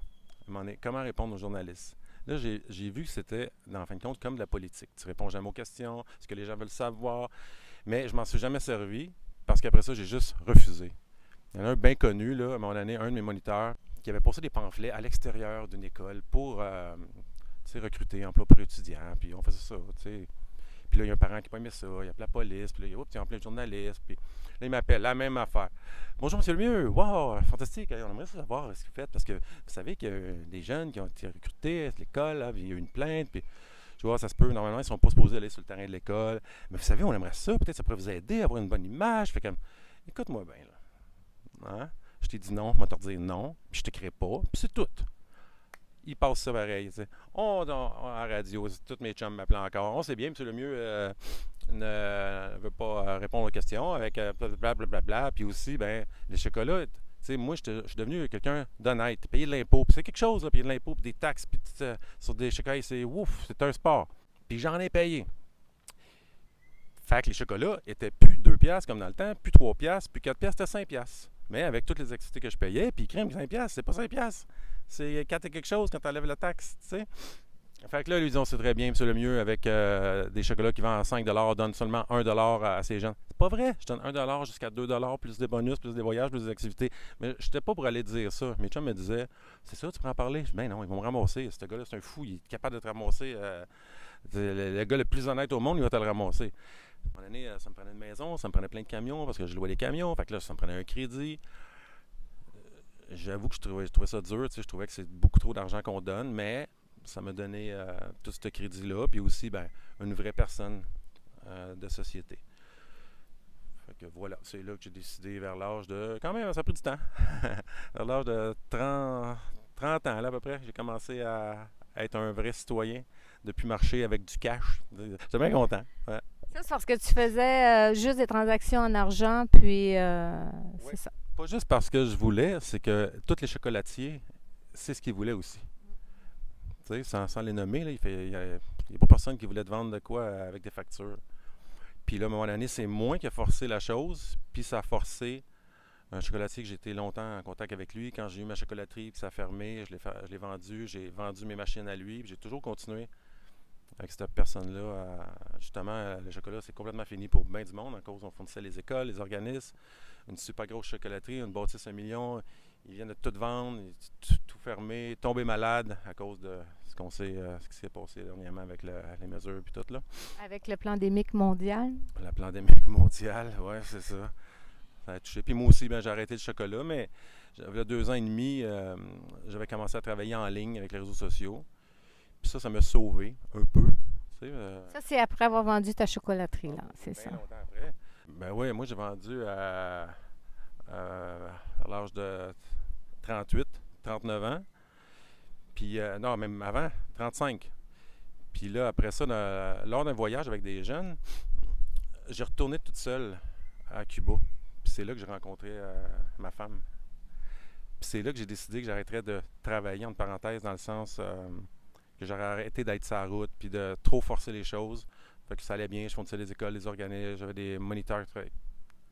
Speaker 3: À un moment donné, comment répondre aux journalistes. Là, j'ai vu que c'était, en fin de compte, comme de la politique. Tu réponds jamais aux questions, ce que les gens veulent savoir. Mais je m'en suis jamais servi parce qu'après ça, j'ai juste refusé. Il y en a un bien connu, là, à un moment donné, un de mes moniteurs, qui avait posté des pamphlets à l'extérieur d'une école pour recruter, emploi pour étudiants. Puis on faisait ça, tu sais. Puis là, il y a un parent qui n'a pas aimé ça, il appelle la police, puis là, il y a plein de journalistes, puis là, il m'appelle, la même affaire. Bonjour, monsieur Lemieux, wow, fantastique, on aimerait savoir ce que vous faites, parce que vous savez qu'il y a des jeunes qui ont été recrutés à l'école, là, puis il y a eu une plainte, puis je vois, ça se peut, normalement, ils ne sont pas supposés aller sur le terrain de l'école, mais vous savez, on aimerait ça, peut-être ça pourrait vous aider à avoir une bonne image, fait comme, écoute-moi bien, là. Hein? Je t'ai dit non, je vais te dire non, puis je te crée pas, puis c'est tout. Il passe ça pareil. Tu sais. À la radio, tous mes chums m'appellent encore. On sait bien, monsieur Lemieux ne veut pas répondre aux questions avec blablabla. Puis aussi, ben, les chocolats, tu sais, moi, je suis devenu quelqu'un d'honnête. Payer de l'impôt, puis c'est quelque chose, là, payer de l'impôt, puis des taxes, puis sur des chocolats, c'est ouf, c'est un sport. Puis j'en ai payé. Fait que les chocolats étaient plus 2 piastres comme dans le temps, plus 3 piastres, plus 4 piastres, c'était 5 piastres. Mais avec toutes les activités que je payais, puis crème, 5 piastres, c'est pas 5 piastres. C'est 4 et quelque chose quand tu enlèves la taxe, tu sais. Fait que là, ils disent, c'est très bien, monsieur Lemieux, avec des chocolats qui vendent à 5 donne seulement 1 à ces gens. C'est pas vrai. Je donne 1 jusqu'à 2 plus des bonus, plus des voyages, plus des activités. Mais je n'étais pas pour aller dire ça. Mes chums me disaient, c'est ça, tu prends en parler? Je dis, ben non, ils vont me ramasser. Ce gars-là, c'est un fou. Il est capable de te ramasser. Le gars le plus honnête au monde, il va te le ramasser. À un moment donné, ça me prenait une maison, ça me prenait plein de camions parce que je louais les camions. Fait que là, ça me prenait un crédit. J'avoue que je trouvais ça dur. Je trouvais que c'est beaucoup trop d'argent qu'on donne, mais ça m'a donné tout ce crédit-là. Puis aussi, ben, une vraie personne de société. Fait que voilà, c'est là que j'ai décidé vers l'âge de... Quand même, ça a pris du temps. Vers l'âge de 30 ans, là, à peu près, j'ai commencé à être un vrai citoyen, de plus marcher avec du cash. J'étais bien content. Ouais.
Speaker 2: Ça, c'est parce que tu faisais juste des transactions en argent, puis c'est ça.
Speaker 3: Pas juste parce que je voulais, c'est que tous les chocolatiers, c'est ce qu'ils voulaient aussi. Tu sais, sans les nommer, il n'y a pas personne qui voulait te vendre de quoi avec des factures. Puis là, à un moment donné, c'est moi qui a forcé la chose, puis ça a forcé un chocolatier que j'ai été longtemps en contact avec lui. Quand j'ai eu ma chocolaterie, puis ça a fermé, je l'ai vendu, j'ai vendu mes machines à lui, puis j'ai toujours continué avec cette personne-là. Justement, le chocolat, c'est complètement fini pour bien du monde, à cause on fournissait les écoles, les organismes, une super grosse chocolaterie, une bâtisse 1 million. Ils viennent de tout vendre, tout fermer, tomber malade à cause de ce qu'on sait, ce qui s'est passé dernièrement avec les mesures et tout là.
Speaker 2: Avec le pandémique mondial.
Speaker 3: La pandémique mondiale, oui, c'est ça. Ça a touché. Puis moi aussi, ben, j'ai arrêté le chocolat, mais il y a 2 ans et demi, j'avais commencé à travailler en ligne avec les réseaux sociaux. Puis ça m'a sauvé un peu. Tu sais,
Speaker 2: ça, c'est après avoir vendu ta chocolaterie, là, c'est ça.
Speaker 3: Longtemps après. Ben oui, moi j'ai vendu à l'âge de 38, 39 ans. Puis, non, même avant, 35. Puis là, après ça, lors d'un voyage avec des jeunes, j'ai retourné toute seule à Cuba. Puis c'est là que j'ai rencontré ma femme. Puis c'est là que j'ai décidé que j'arrêterais de travailler, entre parenthèses, dans le sens que j'aurais arrêté d'être sur la route, puis de trop forcer les choses. Fait que ça allait bien, je fournissais les écoles, les organismes, j'avais des moniteurs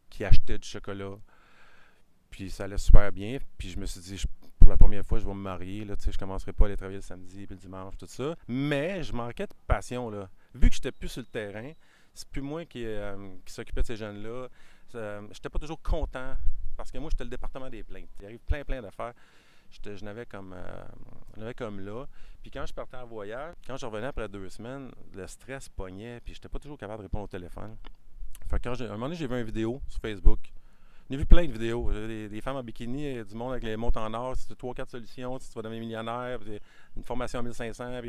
Speaker 3: qui achetaient du chocolat. Puis ça allait super bien. Puis je me suis dit, pour la première fois, je vais me marier. Là, je ne commencerai pas à aller travailler le samedi puis le dimanche, tout ça. Mais je manquais de passion. Là. Vu que je n'étais plus sur le terrain, c'est plus moi qui s'occupais de ces jeunes-là. Je n'étais pas toujours content parce que moi, j'étais le département des plaintes. Il arrive plein d'affaires. Je n'avais comme là. Puis quand je partais en voyage, quand je revenais après 2 semaines, le stress pognait. Puis je n'étais pas toujours capable de répondre au téléphone. Fait que à un moment donné, j'ai vu une vidéo sur Facebook. J'ai vu plein de vidéos. Des femmes en bikini, du monde avec les montres en or, c'est 3-4 solutions, si tu vas devenir millionnaire, une formation à 1500,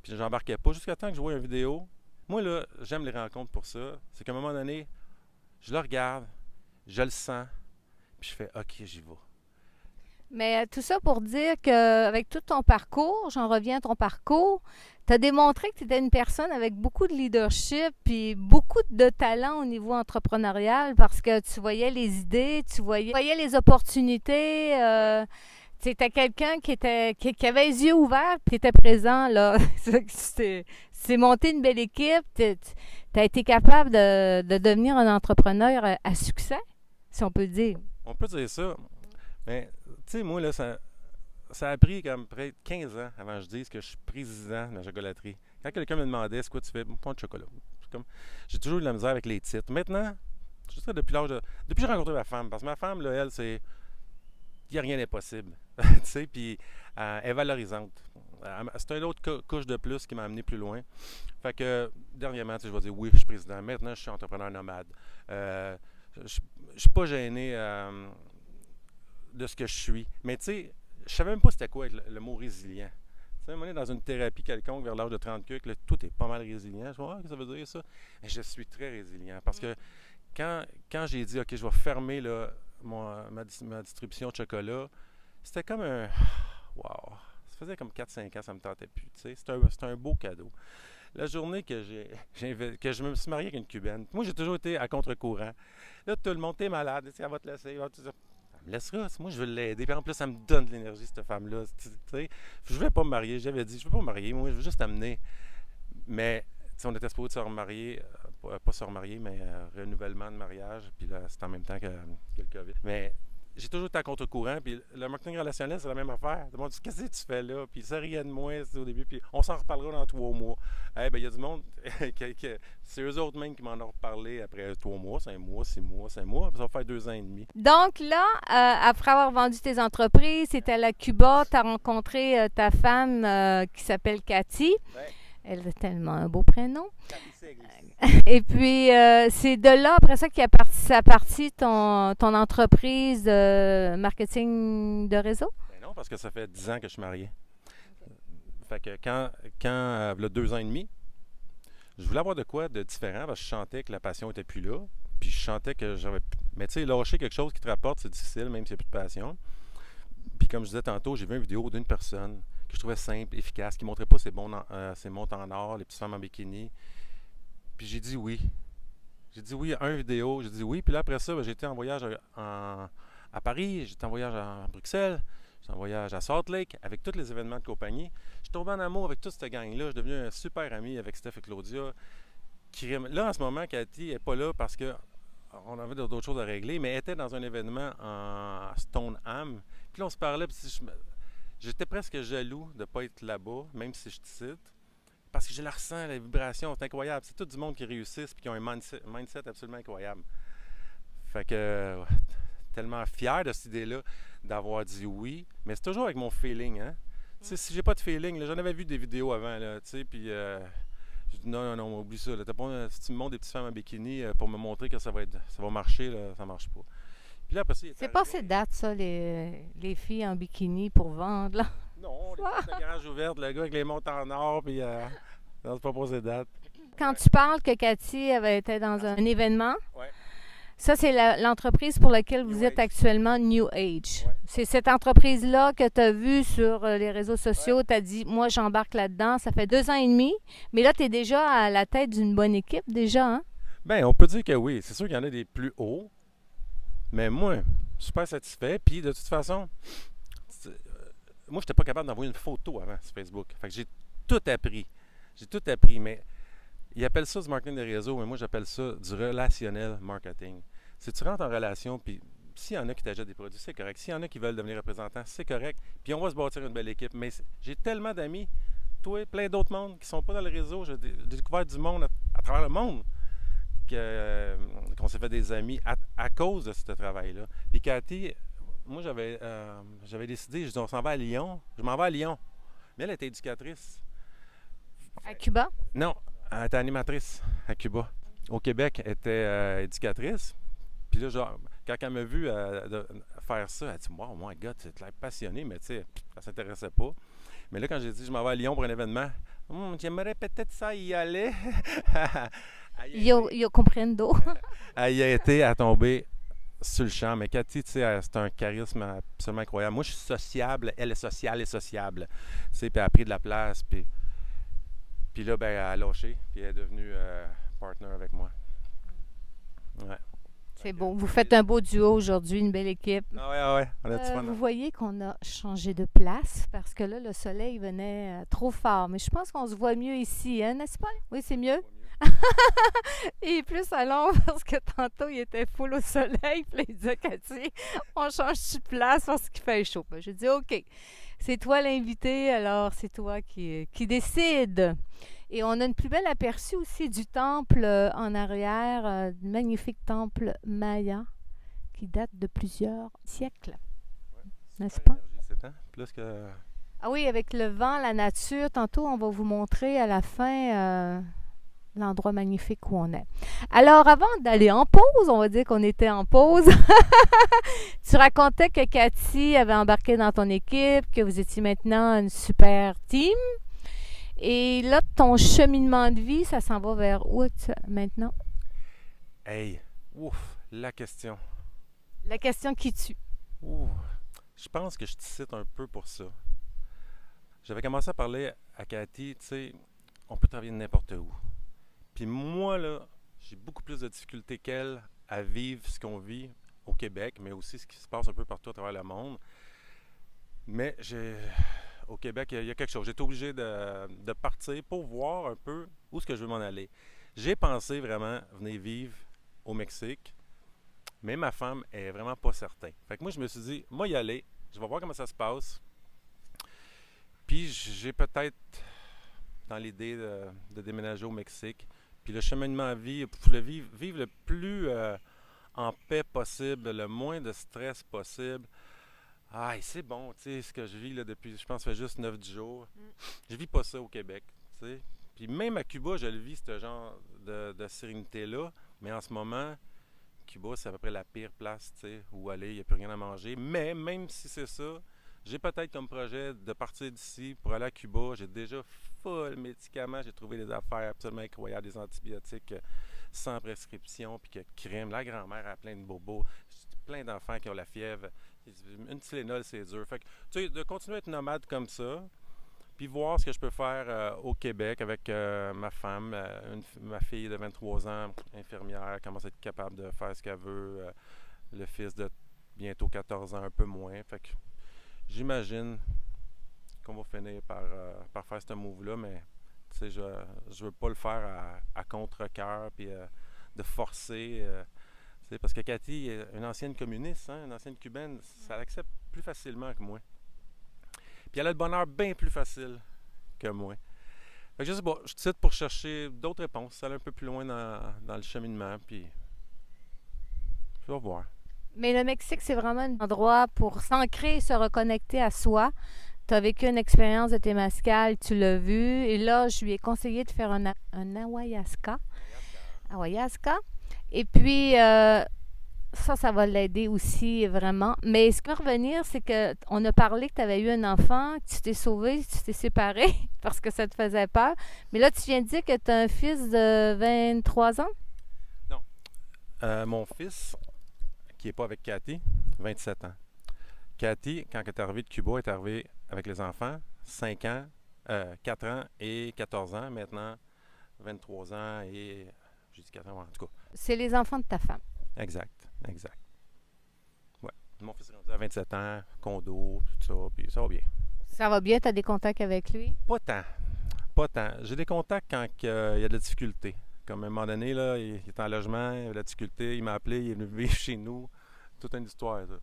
Speaker 3: puis j'embarquais pas jusqu'à temps que je vois une vidéo. Moi, là, j'aime les rencontres pour ça. C'est qu'à un moment donné, je le regarde, je le sens, puis je fais « OK, j'y vais ».
Speaker 2: Mais tout ça pour dire qu'avec tout ton parcours, j'en reviens à ton parcours, tu as démontré que tu étais une personne avec beaucoup de leadership puis beaucoup de talent au niveau entrepreneurial parce que tu voyais les idées, tu voyais les opportunités. Tu étais quelqu'un qui avait les yeux ouverts puis qui était présent. Là. C'est monté une belle équipe. Tu as été capable de devenir un entrepreneur à succès, si on peut le dire.
Speaker 3: On peut dire ça. Mais, tu sais, moi, là, ça a pris comme près de 15 ans avant que je dise que je suis président de la chocolaterie. Quand quelqu'un me demandait, c'est quoi tu fais? Pas de chocolat. J'ai toujours eu de la misère avec les titres. Maintenant, je dirais depuis que j'ai rencontré ma femme, parce que ma femme, là, elle, il n'y a rien d'impossible. Tu sais, puis elle est valorisante. C'est une autre couche de plus qui m'a amené plus loin. Fait que, dernièrement, je vais dire oui, je suis président. Maintenant, je suis entrepreneur nomade. Je ne suis pas gêné de ce que je suis. Mais tu sais, je savais même pas c'était quoi être le mot résilient. Tu sais, à un moment donné, dans une thérapie quelconque, vers l'âge de 30 cucs, là, tout est pas mal résilient. Je vois, qu'est-ce que ça veut dire ça? Mais je suis très résilient parce que quand j'ai dit, OK, je vais fermer là, ma distribution de chocolat, c'était comme un... Wow! Ça faisait comme 4-5 ans, ça me tentait plus. C'était un beau cadeau. La journée que je me suis marié avec une Cubaine, moi, j'ai toujours été à contre-courant. Là, tout le monde, t'es malade, elle va te laisser. Elle me laissera. Moi, je veux l'aider. Puis en plus, ça me donne de l'énergie, cette femme-là. Je ne voulais pas me marier. J'avais dit, je ne veux pas me marier. Moi, je veux juste amener. Mais, on était supposé se remarier. Pas se remarier, mais renouvellement de mariage. Puis là, c'était en même temps que le COVID. Mais j'ai toujours été à contre-courant. Puis le marketing relationnel, c'est la même affaire. Tout le monde dit, qu'est-ce que tu fais là? Puis ça riait de moi au début. Puis on s'en reparlera dans 3 mois. Il y a du monde, c'est eux autres même qui m'en ont reparlé après 3 mois, 5 mois, 6 mois, 5 mois. Puis ça va faire 2 ans et demi.
Speaker 2: Donc là, après avoir vendu tes entreprises, tu à la Cuba, tu as rencontré ta femme qui s'appelle Cathy.
Speaker 3: Ouais.
Speaker 2: Elle a tellement un beau prénom. Et puis, c'est de là, après ça, ça parti ton entreprise de marketing de réseau?
Speaker 3: Ben non, parce que ça fait 10 ans que je suis marié. Fait que quand il y a 2 ans et demi, je voulais avoir de quoi de différent parce que je sentais que la passion n'était plus là. Puis je sentais que j'avais... Mais tu sais, lâcher quelque chose qui te rapporte, c'est difficile, même s'il n'y a plus de passion. Puis comme je disais tantôt, j'ai vu une vidéo d'une personne que je trouvais simple, efficace, qui ne montrait pas ses montres en or, les petites femmes en bikini. Puis j'ai dit oui. J'ai dit oui à une vidéo, j'ai dit oui. Puis là, après ça, j'ai été en voyage à Paris, j'étais en voyage à Bruxelles, j'étais en voyage à Salt Lake, avec tous les événements de compagnie. Je suis tombé en amour avec toute cette gang-là. Je suis devenu un super ami avec Steph et Claudia. Là, en ce moment, Cathy n'est pas là parce qu'on avait d'autres choses à régler, mais elle était dans un événement en Stoneham. Puis là, on se parlait, puis j'étais presque jaloux de ne pas être là-bas, même si je te cite. Parce que je la ressens, la vibration, c'est incroyable. C'est tout du monde qui réussissent et qui ont un mindset absolument incroyable. Fait que, tellement fier de cette idée-là, d'avoir dit oui. Mais c'est toujours avec mon feeling, hein. Si j'ai pas de feeling, là, j'en avais vu des vidéos avant, là, tu sais, puis je dis non, oublie ça. Là, si tu me montres des petites femmes en bikini pour me montrer que ça va marcher, là, ça marche pas. Puis là, après ça,
Speaker 2: c'est pas ces dates, ça, les filles en bikini pour vendre, là?
Speaker 3: Non, les portes de garage ouvertes, le gars avec les montres en or, puis non, c'est pas pour ces dates.
Speaker 2: Quand tu parles que Cathy avait été dans un événement,
Speaker 3: ouais.
Speaker 2: Ça, c'est l'entreprise pour laquelle vous
Speaker 3: New
Speaker 2: êtes
Speaker 3: Age.
Speaker 2: actuellement, New Age.
Speaker 3: Ouais.
Speaker 2: C'est cette entreprise-là que tu as vue sur les réseaux sociaux. Tu as dit, moi, j'embarque là-dedans. Ça fait 2 ans et demi. Mais là, tu es déjà à la tête d'une bonne équipe, déjà, hein?
Speaker 3: Bien, on peut dire que oui. C'est sûr qu'il y en a des plus hauts. Mais moi, je suis super satisfait. Puis, de toute façon, moi, je n'étais pas capable d'envoyer une photo avant sur Facebook. Fait que j'ai tout appris. Mais ils appellent ça du marketing de réseau, mais moi, j'appelle ça du relationnel marketing. Si tu rentres en relation, puis s'il y en a qui t'achètent des produits, c'est correct. S'il y en a qui veulent devenir représentants, c'est correct. Puis on va se bâtir une belle équipe. Mais j'ai tellement d'amis, toi, plein d'autres mondes qui ne sont pas dans le réseau. J'ai découvert du monde à travers le monde qu'on s'est fait des amis à cause de ce travail-là. Puis Cathy, moi, j'avais décidé, je dis, on s'en va à Lyon. Je m'en vais à Lyon. Mais elle était éducatrice.
Speaker 2: À Cuba?
Speaker 3: Non, elle était animatrice à Cuba. Au Québec, elle était éducatrice. Puis là, genre, quand elle m'a vu faire ça, elle a dit « Wow, my God, tu as l'air passionné », mais tu sais, elle ne s'intéressait pas. Mais là, quand j'ai dit « Je m'en vais à Lyon pour un événement », j'aimerais peut-être ça y aller.
Speaker 2: Yo comprendo.
Speaker 3: Elle y a été à tomber sur le champ. Mais Cathy, tu sais, c'est un charisme absolument incroyable. Moi, je suis sociable, elle est sociale et sociable. Tu sais, puis elle a pris de la place, puis là, ben, elle a lâché, puis elle est devenue partner avec moi. Ouais.
Speaker 2: C'est beau. Vous faites un beau duo aujourd'hui, une belle équipe.
Speaker 3: Ah ouais, on a du fun.
Speaker 2: Vous voyez qu'on a changé de place parce que là, le soleil venait trop fort. Mais je pense qu'on se voit mieux ici, hein, n'est-ce pas? Oui, c'est mieux? Il est plus à l'ombre parce que tantôt, il était full au soleil. Puis là, il disait, Cathy, on change de place parce qu'il fait chaud. J'ai dit, OK, c'est toi l'invité, alors c'est toi qui décide. Et on a une plus belle aperçu aussi du temple en arrière, du magnifique temple Maya qui date de plusieurs siècles.
Speaker 3: Ouais,
Speaker 2: n'est-ce pas?
Speaker 3: Plus que...
Speaker 2: Ah oui, avec le vent, la nature. Tantôt, on va vous montrer à la fin l'endroit magnifique où on est. Alors, avant d'aller en pause, on va dire qu'on était en pause. Tu racontais que Cathy avait embarqué dans ton équipe, que vous étiez maintenant une super team. Et là, ton cheminement de vie, ça s'en va vers où maintenant?
Speaker 3: Hey, ouf, la question.
Speaker 2: La question qui tue.
Speaker 3: Ouh, je pense que je te cite un peu pour ça. J'avais commencé à parler à Cathy, tu sais, on peut travailler n'importe où. Puis moi, là, j'ai beaucoup plus de difficultés qu'elle à vivre ce qu'on vit au Québec, mais aussi ce qui se passe un peu partout à travers le monde. Mais au Québec, il y a quelque chose. J'étais obligé de partir pour voir un peu où est-ce que je veux m'en aller. J'ai pensé vraiment venir vivre au Mexique, mais ma femme est vraiment pas certaine. Fait que moi, je me suis dit, moi y aller, je vais voir comment ça se passe. Puis j'ai peut-être dans l'idée de déménager au Mexique. Puis le cheminement à vie, pour le vivre le plus en paix possible, le moins de stress possible. Ah, c'est bon, tu sais, ce que je vis là, depuis, je pense, ça fait juste 9-10 jours. Je vis pas ça au Québec, tu sais. Puis même à Cuba, je le vis, ce genre de sérénité-là. Mais en ce moment, Cuba, c'est à peu près la pire place, tu sais, où aller, il n'y a plus rien à manger. Mais même si c'est ça, j'ai peut-être comme projet de partir d'ici pour aller à Cuba. J'ai déjà full médicaments. J'ai trouvé des affaires absolument incroyables, des antibiotiques sans prescription, puis que crème. La grand-mère a plein de bobos. Plein d'enfants qui ont la fièvre. Une Tylenol, c'est dur. Fait que, tu sais, de continuer à être nomade comme ça, puis voir ce que je peux faire au Québec avec ma femme, ma fille de 23 ans, infirmière, commence à être capable de faire ce qu'elle veut. Le fils de bientôt 14 ans, un peu moins. Fait que j'imagine qu'on va finir par faire ce move-là, mais tu sais, je veux pas le faire à contre-cœur, puis de forcer. Parce que Cathy est une ancienne communiste, hein, une ancienne cubaine, ça l'accepte plus facilement que moi. Puis elle a le bonheur bien plus facile que moi. Fait que je sais pas, je te cite pour chercher d'autres réponses, aller un peu plus loin dans le cheminement, puis je vais voir.
Speaker 2: Mais le Mexique, c'est vraiment un endroit pour s'ancrer et se reconnecter à soi. Tu as vécu une expérience de Temazcal, tu l'as vu. Et là, je lui ai conseillé de faire un ayahuasca. Ayahuasca. Et puis, ça va l'aider aussi vraiment. Mais ce qui va revenir, c'est qu'on a parlé que tu avais eu un enfant, que tu t'es sauvé, tu t'es séparé parce que ça te faisait peur. Mais là, tu viens de dire que tu as un fils de 23 ans?
Speaker 3: Non. Mon fils, qui n'est pas avec Cathy, 27 ans. Cathy, quand elle est arrivée de Cuba, elle est arrivée avec les enfants, 5 ans, 4 ans et 14 ans. Maintenant, 23 ans et... J'ai dit 4 ans, en tout cas.
Speaker 2: C'est les enfants de ta femme.
Speaker 3: Exact. Ouais. Mon fils est rendu à 27 ans, condo, tout ça, puis ça va bien.
Speaker 2: Ça va bien? Tu as des contacts avec lui?
Speaker 3: Pas tant. J'ai des contacts quand il y a de la difficulté. Comme à un moment donné, là, il est en logement, il a de la difficulté, il m'a appelé, il est venu vivre chez nous. Toute une histoire, ça.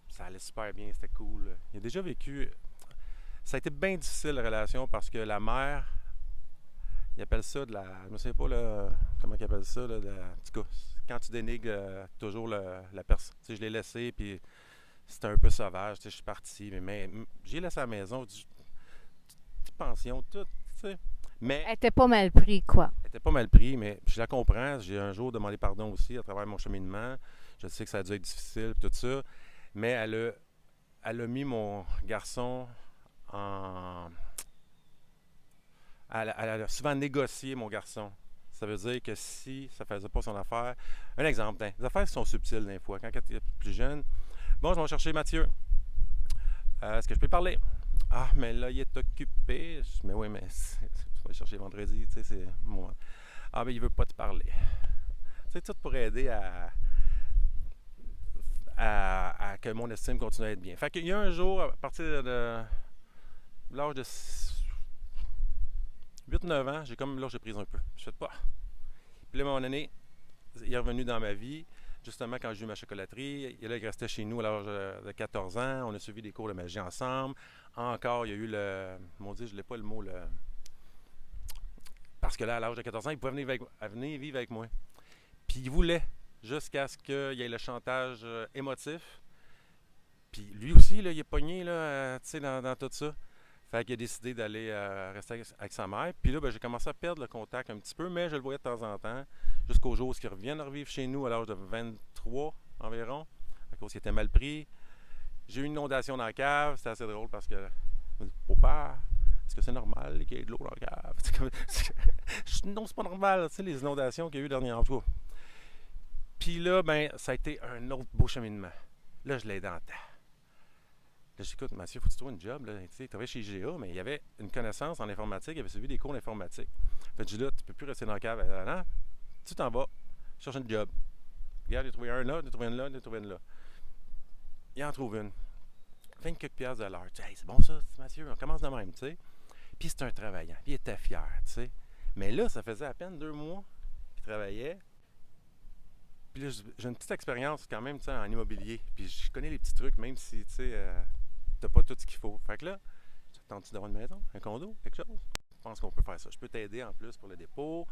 Speaker 3: Ça allait super bien, c'était cool. Il a déjà vécu... Ça a été bien difficile, la relation, parce que la mère, il appelle ça de la... Je ne sais pas là, comment il appelle ça, là, en tout cas, quand tu dénigres toujours la personne. Tu sais, je l'ai laissé, puis c'était un peu sauvage. Tu sais, je suis parti, mais j'ai laissé à la maison, petite pension, tout, tu sais. Mais
Speaker 2: Elle était pas mal pris, quoi.
Speaker 3: elle était pas mal pris, mais je la comprends. J'ai un jour demandé pardon aussi à travers mon cheminement. Je sais que ça a dû être difficile, tout ça. Mais elle a mis mon garçon en... Elle a souvent négocié mon garçon. Ça veut dire que si ça ne faisait pas son affaire... Un exemple, les affaires sont subtiles des fois. Quand tu es plus jeune, bon, je vais chercher Mathieu. Est-ce que je peux parler? Ah, mais là, il est occupé. Je dis, mais oui, mais tu vas le chercher vendredi, tu sais, c'est moi. Ah, mais il veut pas te parler. Tu sais, tout pour aider à que mon estime continue à être bien. Fait qu'il y a un jour, à partir de l'âge de 8-9 ans, j'ai comme lâché prise un peu. Je fais pas. Puis là, à un moment donné, il est revenu dans ma vie. Justement, quand j'ai eu ma chocolaterie, il restait chez nous à l'âge de 14 ans. On a suivi des cours de magie ensemble. Encore, il y a eu le... Mon Dieu, je n'ai pas le mot, parce que là, à l'âge de 14 ans, il pouvait venir vivre avec moi. Puis il voulait, jusqu'à ce qu'il y ait le chantage émotif. Puis lui aussi, là, il est pogné là, tu sais, dans tout ça. Fait qu'il a décidé d'aller rester avec sa mère. Puis là, ben, j'ai commencé à perdre le contact un petit peu, mais je le voyais de temps en temps, jusqu'au jour où il revient de revivre chez nous à l'âge de 23 environ, à cause qu'il était mal pris. J'ai eu une inondation dans la cave, c'était assez drôle parce que je me dis, papa, est-ce que c'est normal qu'il y ait de l'eau dans la cave? Non, c'est pas normal, tu sais, les inondations qu'il y a eu dernièrement. Puis là, ben, ça a été un autre beau cheminement. Là, je l'ai aidé en temps. Là, je dis, écoute, Mathieu, faut que tu trouves une job. Là. Tu sais, il travaillait chez IGA, mais il avait une connaissance en informatique, il avait suivi des cours d'informatique. Fait que je dis, là, tu peux plus rester dans la cave. Non, tu t'en vas, cherche une job. Regarde, j'ai trouvé un là, j'ai trouvé une là, j'ai trouvé une là. Il en trouve une. 20 quelques piastres de l'heure. Tu dis, hey, c'est bon ça, Mathieu, on commence de même, tu sais. Puis c'est un travaillant, puis il était fier, tu sais. Mais là, ça faisait à peine 2 mois qu'il travaillait. Puis là, j'ai une petite expérience quand même, tu sais, en immobilier. Puis je connais les petits trucs, même si, tu sais, t'as pas tout ce qu'il faut. Fait que là, t'attends-tu d'avoir une maison, un condo, quelque chose? Je pense qu'on peut faire ça. Je peux t'aider en plus pour le dépôt.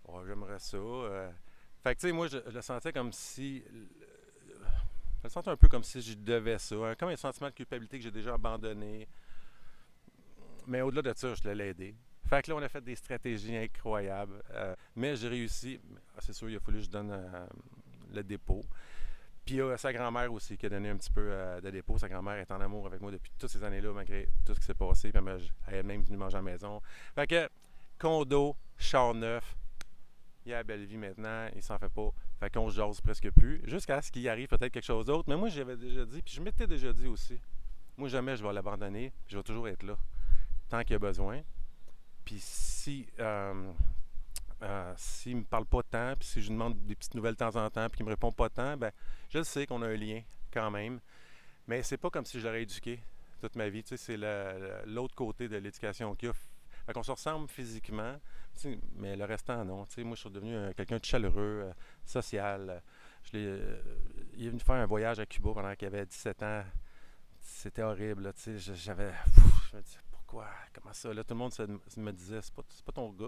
Speaker 3: Oh, j'aimerais ça. Fait que, tu sais, moi, je le sentais comme si... Je le sentais un peu comme si je devais ça. Hein, comme un sentiment de culpabilité que j'ai déjà abandonné. Mais au-delà de ça, je l'ai aidé. Fait que là, on a fait des stratégies incroyables. Mais j'ai réussi. C'est sûr, il a fallu que je donne le dépôt. Puis il y a sa grand-mère aussi qui a donné un petit peu de dépôt. Sa grand-mère est en amour avec moi depuis toutes ces années-là, malgré tout ce qui s'est passé. Puis elle est même venue manger à la maison. Fait que condo, char neuf, il a la belle vie maintenant, il s'en fait pas. Fait qu'on se jase presque plus. Jusqu'à ce qu'il arrive peut-être quelque chose d'autre. Mais moi, j'avais déjà dit, puis je m'étais déjà dit aussi, moi jamais je vais l'abandonner, puis je vais toujours être là, tant qu'il y a besoin. Puis si s'il me parle pas tant, puis si je lui demande des petites nouvelles de temps en temps, puis qu'il me répond pas tant, ben je le sais qu'on a un lien quand même. Mais c'est pas comme si je l'aurais éduqué toute ma vie. Tu sais, c'est l'autre côté de l'éducation qu'il y a. Fait qu'on se ressemble physiquement, mais le restant, non. Tu sais, moi, je suis devenu quelqu'un de chaleureux, social. Il est venu faire un voyage à Cuba pendant qu'il avait 17 ans. C'était horrible. Là, tu sais, je me disais, pourquoi? Comment ça? Là, tout le monde me disait, c'est pas ton gars.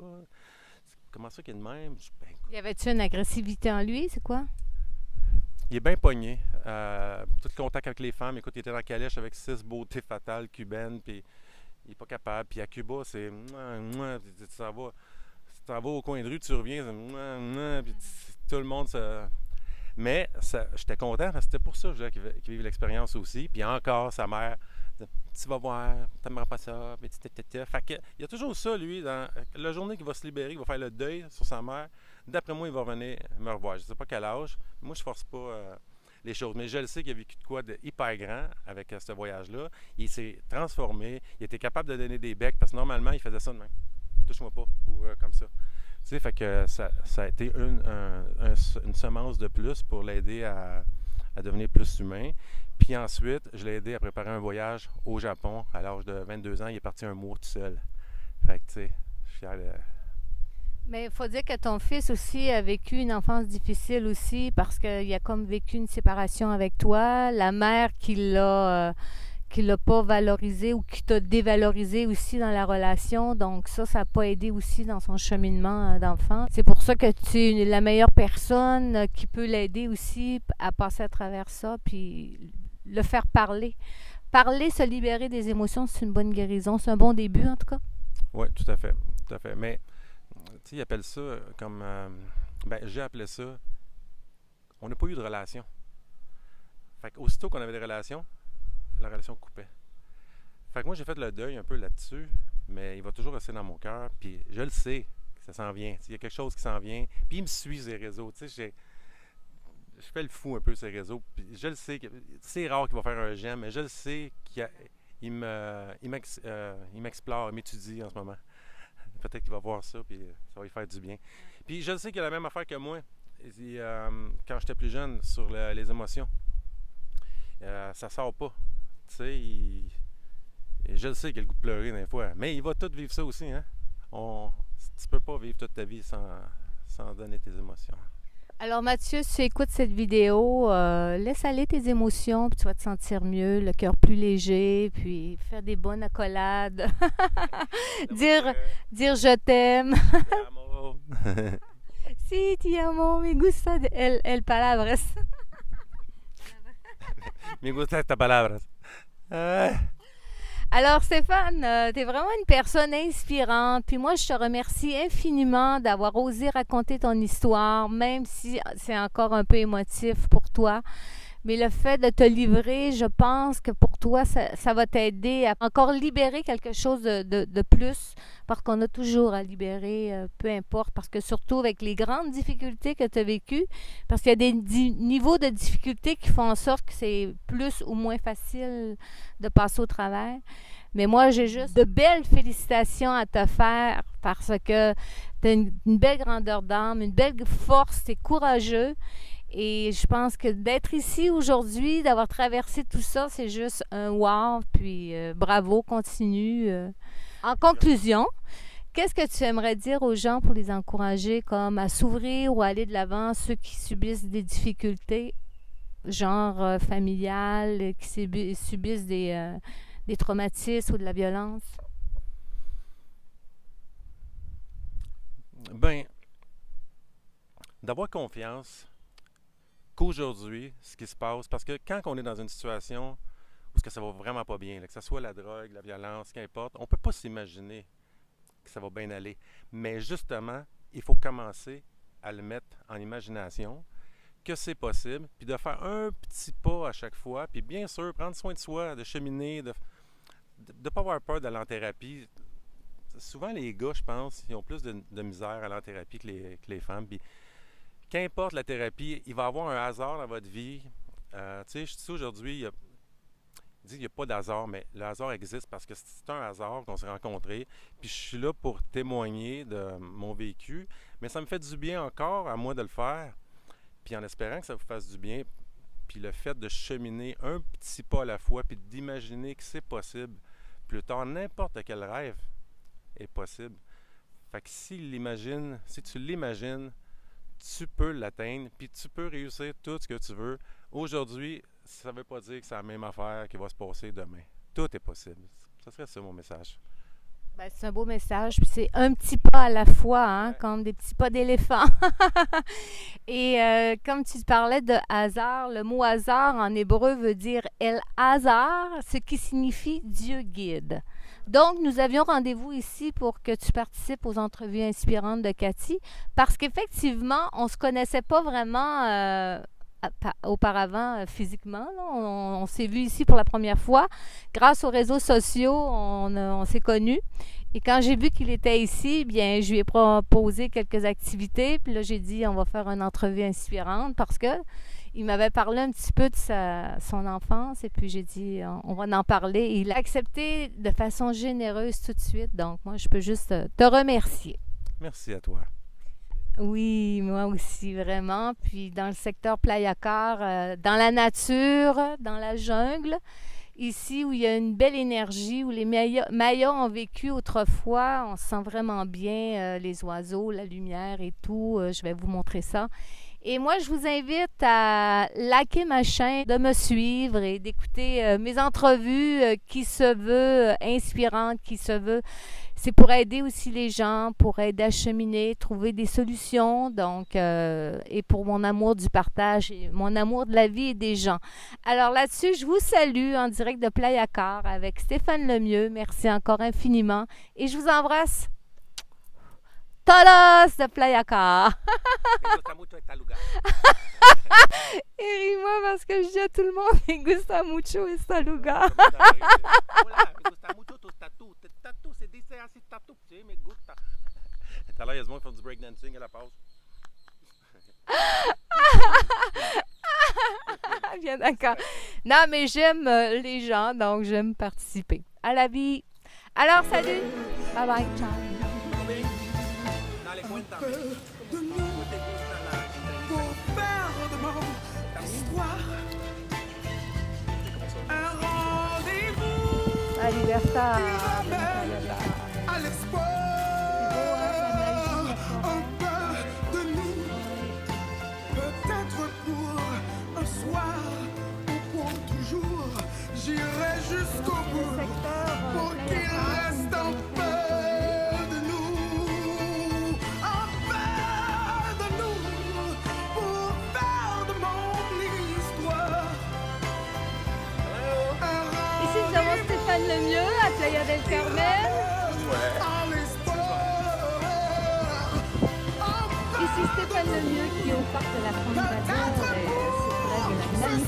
Speaker 3: Comment ça qu'il est de même?
Speaker 2: Y avait-tu une agressivité en lui? C'est quoi?
Speaker 3: Il est bien pogné. Tout le contact avec les femmes. Écoute, il était dans la calèche avec 6 beautés fatales cubaines, puis il n'est pas capable. Puis à Cuba, c'est... Tu t'en vas au coin de rue, tu reviens, puis tout le monde... Mais j'étais content parce que c'était pour ça que je voulais qu'il vive l'expérience aussi. Puis encore, sa mère... Tu vas voir, t'aimeras pas ça, mais Fait que, il y a toujours ça, lui, dans la journée qu'il va se libérer, il va faire le deuil sur sa mère. D'après moi, il va venir me revoir. Je ne sais pas quel âge. Moi, je force pas les choses. Mais je le sais qu'il a vécu de quoi de hyper grand avec ce voyage-là. Il s'est transformé. Il était capable de donner des becs parce que normalement, il faisait ça de même. Touche-moi pas, ou comme ça. Tu sais, fait que ça a été une semence de plus pour l'aider à devenir plus humain. Puis ensuite, je l'ai aidé à préparer un voyage au Japon. À l'âge de 22 ans, il est parti un mois tout seul. Fait que, tu sais, je suis fier de...
Speaker 2: Mais il faut dire que ton fils aussi a vécu une enfance difficile aussi parce qu'il a comme vécu une séparation avec toi. La mère qui l'a pas valorisé ou qui t'a dévalorisé aussi dans la relation. Donc ça n'a pas aidé aussi dans son cheminement d'enfant. C'est pour ça que tu es la meilleure personne qui peut l'aider aussi à passer à travers ça puis le faire parler. Parler, se libérer des émotions, c'est une bonne guérison. C'est un bon début en tout cas.
Speaker 3: Oui, tout à fait. Tout à fait. Mais, tu sais, ils appellent ça comme... j'ai appelé ça... On n'a pas eu de relation. Fait qu'aussitôt qu'on avait des relations, la relation coupait. Fait que moi, j'ai fait le deuil un peu là-dessus, mais il va toujours rester dans mon cœur, puis je le sais que ça s'en vient. Il y a quelque chose qui s'en vient, puis il me suit sur les réseaux. Tu sais, je fais le fou un peu sur les réseaux, puis je le sais que c'est rare qu'il va faire un j'aime, mais je le sais qu'il m'explore, il m'étudie en ce moment. Peut-être qu'il va voir ça, puis ça va lui faire du bien. Puis je le sais qu'il a la même affaire que moi. Quand j'étais plus jeune, sur les émotions. Ça sort pas. Tu sais, je le sais qu'il a le goût de pleurer des fois, mais il va tout vivre ça aussi, hein. Tu peux pas vivre toute ta vie sans donner tes émotions.
Speaker 2: Alors Mathieu, si tu écoutes cette vidéo, laisse aller tes émotions, puis tu vas te sentir mieux, le cœur plus léger, puis faire des bonnes accolades, dire je t'aime. Si, ti amo, me gusta el palabras.
Speaker 3: Me gusta estas palabras.
Speaker 2: Alors Stéphane, tu es vraiment une personne inspirante. Puis moi, je te remercie infiniment d'avoir osé raconter ton histoire, même si c'est encore un peu émotif pour toi. Mais le fait de te livrer, je pense que pour toi, ça va t'aider à encore libérer quelque chose de plus, parce qu'on a toujours à libérer, peu importe, parce que surtout avec les grandes difficultés que tu as vécues, parce qu'il y a des niveaux de difficulté qui font en sorte que c'est plus ou moins facile de passer au travers. Mais moi, j'ai juste de belles félicitations à te faire parce que tu as une belle grandeur d'âme, une belle force, tu es courageux. Et je pense que d'être ici aujourd'hui, d'avoir traversé tout ça, c'est juste un wow. Puis bravo, continue. En conclusion, qu'est-ce que tu aimerais dire aux gens pour les encourager comme à s'ouvrir ou à aller de l'avant, ceux qui subissent des difficultés, genre familiales, qui subissent des traumatismes ou de la violence?
Speaker 3: Ben, d'avoir confiance qu'aujourd'hui, ce qui se passe, parce que quand on est dans une situation où que ça va vraiment pas bien, là, que ce soit la drogue, la violence, qu'importe, on ne peut pas s'imaginer que ça va bien aller. Mais justement, il faut commencer à le mettre en imagination, que c'est possible, puis de faire un petit pas à chaque fois, puis bien sûr, prendre soin de soi, de cheminer, de ne pas avoir peur d'aller en thérapie. Souvent, les gars, je pense, ils ont plus de misère à aller en thérapie que les femmes. Puis, qu'importe la thérapie, il va y avoir un hasard dans votre vie. Tu sais, je dis ça aujourd'hui, il dit qu'il n'y a pas d'hasard, mais le hasard existe parce que c'est un hasard qu'on s'est rencontrés. Puis je suis là pour témoigner de mon vécu, mais ça me fait du bien encore à moi de le faire. Puis en espérant que ça vous fasse du bien, puis le fait de cheminer un petit pas à la fois, puis d'imaginer que c'est possible plus tard, n'importe quel rêve est possible. Fait que si tu l'imagines, tu peux l'atteindre, puis tu peux réussir tout ce que tu veux. Aujourd'hui, ça ne veut pas dire que c'est la même affaire qui va se passer demain. Tout est possible. Ce serait ça mon message.
Speaker 2: Ben, c'est un beau message, puis c'est un petit pas à la fois, hein,
Speaker 3: Ouais.
Speaker 2: comme des petits pas d'éléphant. Et comme tu parlais de hasard, le mot hasard en hébreu veut dire El Hazar, ce qui signifie Dieu guide. Donc, nous avions rendez-vous ici pour que tu participes aux entrevues inspirantes de Cathy, parce qu'effectivement, on ne se connaissait pas vraiment auparavant physiquement. Là. On s'est vu ici pour la première fois. Grâce aux réseaux sociaux, on s'est connus. Et quand j'ai vu qu'il était ici, bien, je lui ai proposé quelques activités. Puis là, j'ai dit, on va faire une entrevue inspirante parce que il m'avait parlé un petit peu de son enfance. Et puis, j'ai dit, on va en parler. Et il a accepté de façon généreuse tout de suite. Donc, moi, je peux juste te remercier.
Speaker 3: Merci à toi.
Speaker 2: Oui, moi aussi, vraiment. Puis dans le secteur Playa-Car, dans la nature, dans la jungle, ici où il y a une belle énergie, où les Mayas ont vécu autrefois, on se sent vraiment bien, les oiseaux, la lumière et tout. Je vais vous montrer ça. Et moi, je vous invite à liker ma chaîne, de me suivre et d'écouter mes entrevues qui se veut inspirantes, qui se veut... C'est pour aider aussi les gens, pour aider à cheminer, trouver des solutions, donc, et pour mon amour du partage, et mon amour de la vie et des gens. Alors là-dessus, je vous salue en direct de Playa Car avec Stéphane Lemieux. Merci encore infiniment et je vous embrasse. Todos de Playa Car. Et ris-moi parce que je dis à tout le monde, me gusta mucho esta lugar.
Speaker 3: Tout à l'heure, il y a des gens qui font du breakdancing à la pause.
Speaker 2: Bien d'accord. Non, mais j'aime les gens, donc j'aime participer. À la vie. Alors, salut. Bye bye. Ciao.
Speaker 1: De nous pour faire de mon histoire un rendez-vous
Speaker 2: À Libertad.
Speaker 1: à l'espoir. Un peu de nous, peut-être pour un soir ou pour toujours. J'irai jusqu'au bout pour qu'il reste un peu de nous. Un peu de nous pour faire de mon histoire.
Speaker 2: Ici, nous avons Stéphane Lemieux. Playa del Carmen.
Speaker 1: à l'espoir.
Speaker 2: Ici Stéphane Lemieux qui est au parc de la Fondation. C'est près de la magnifique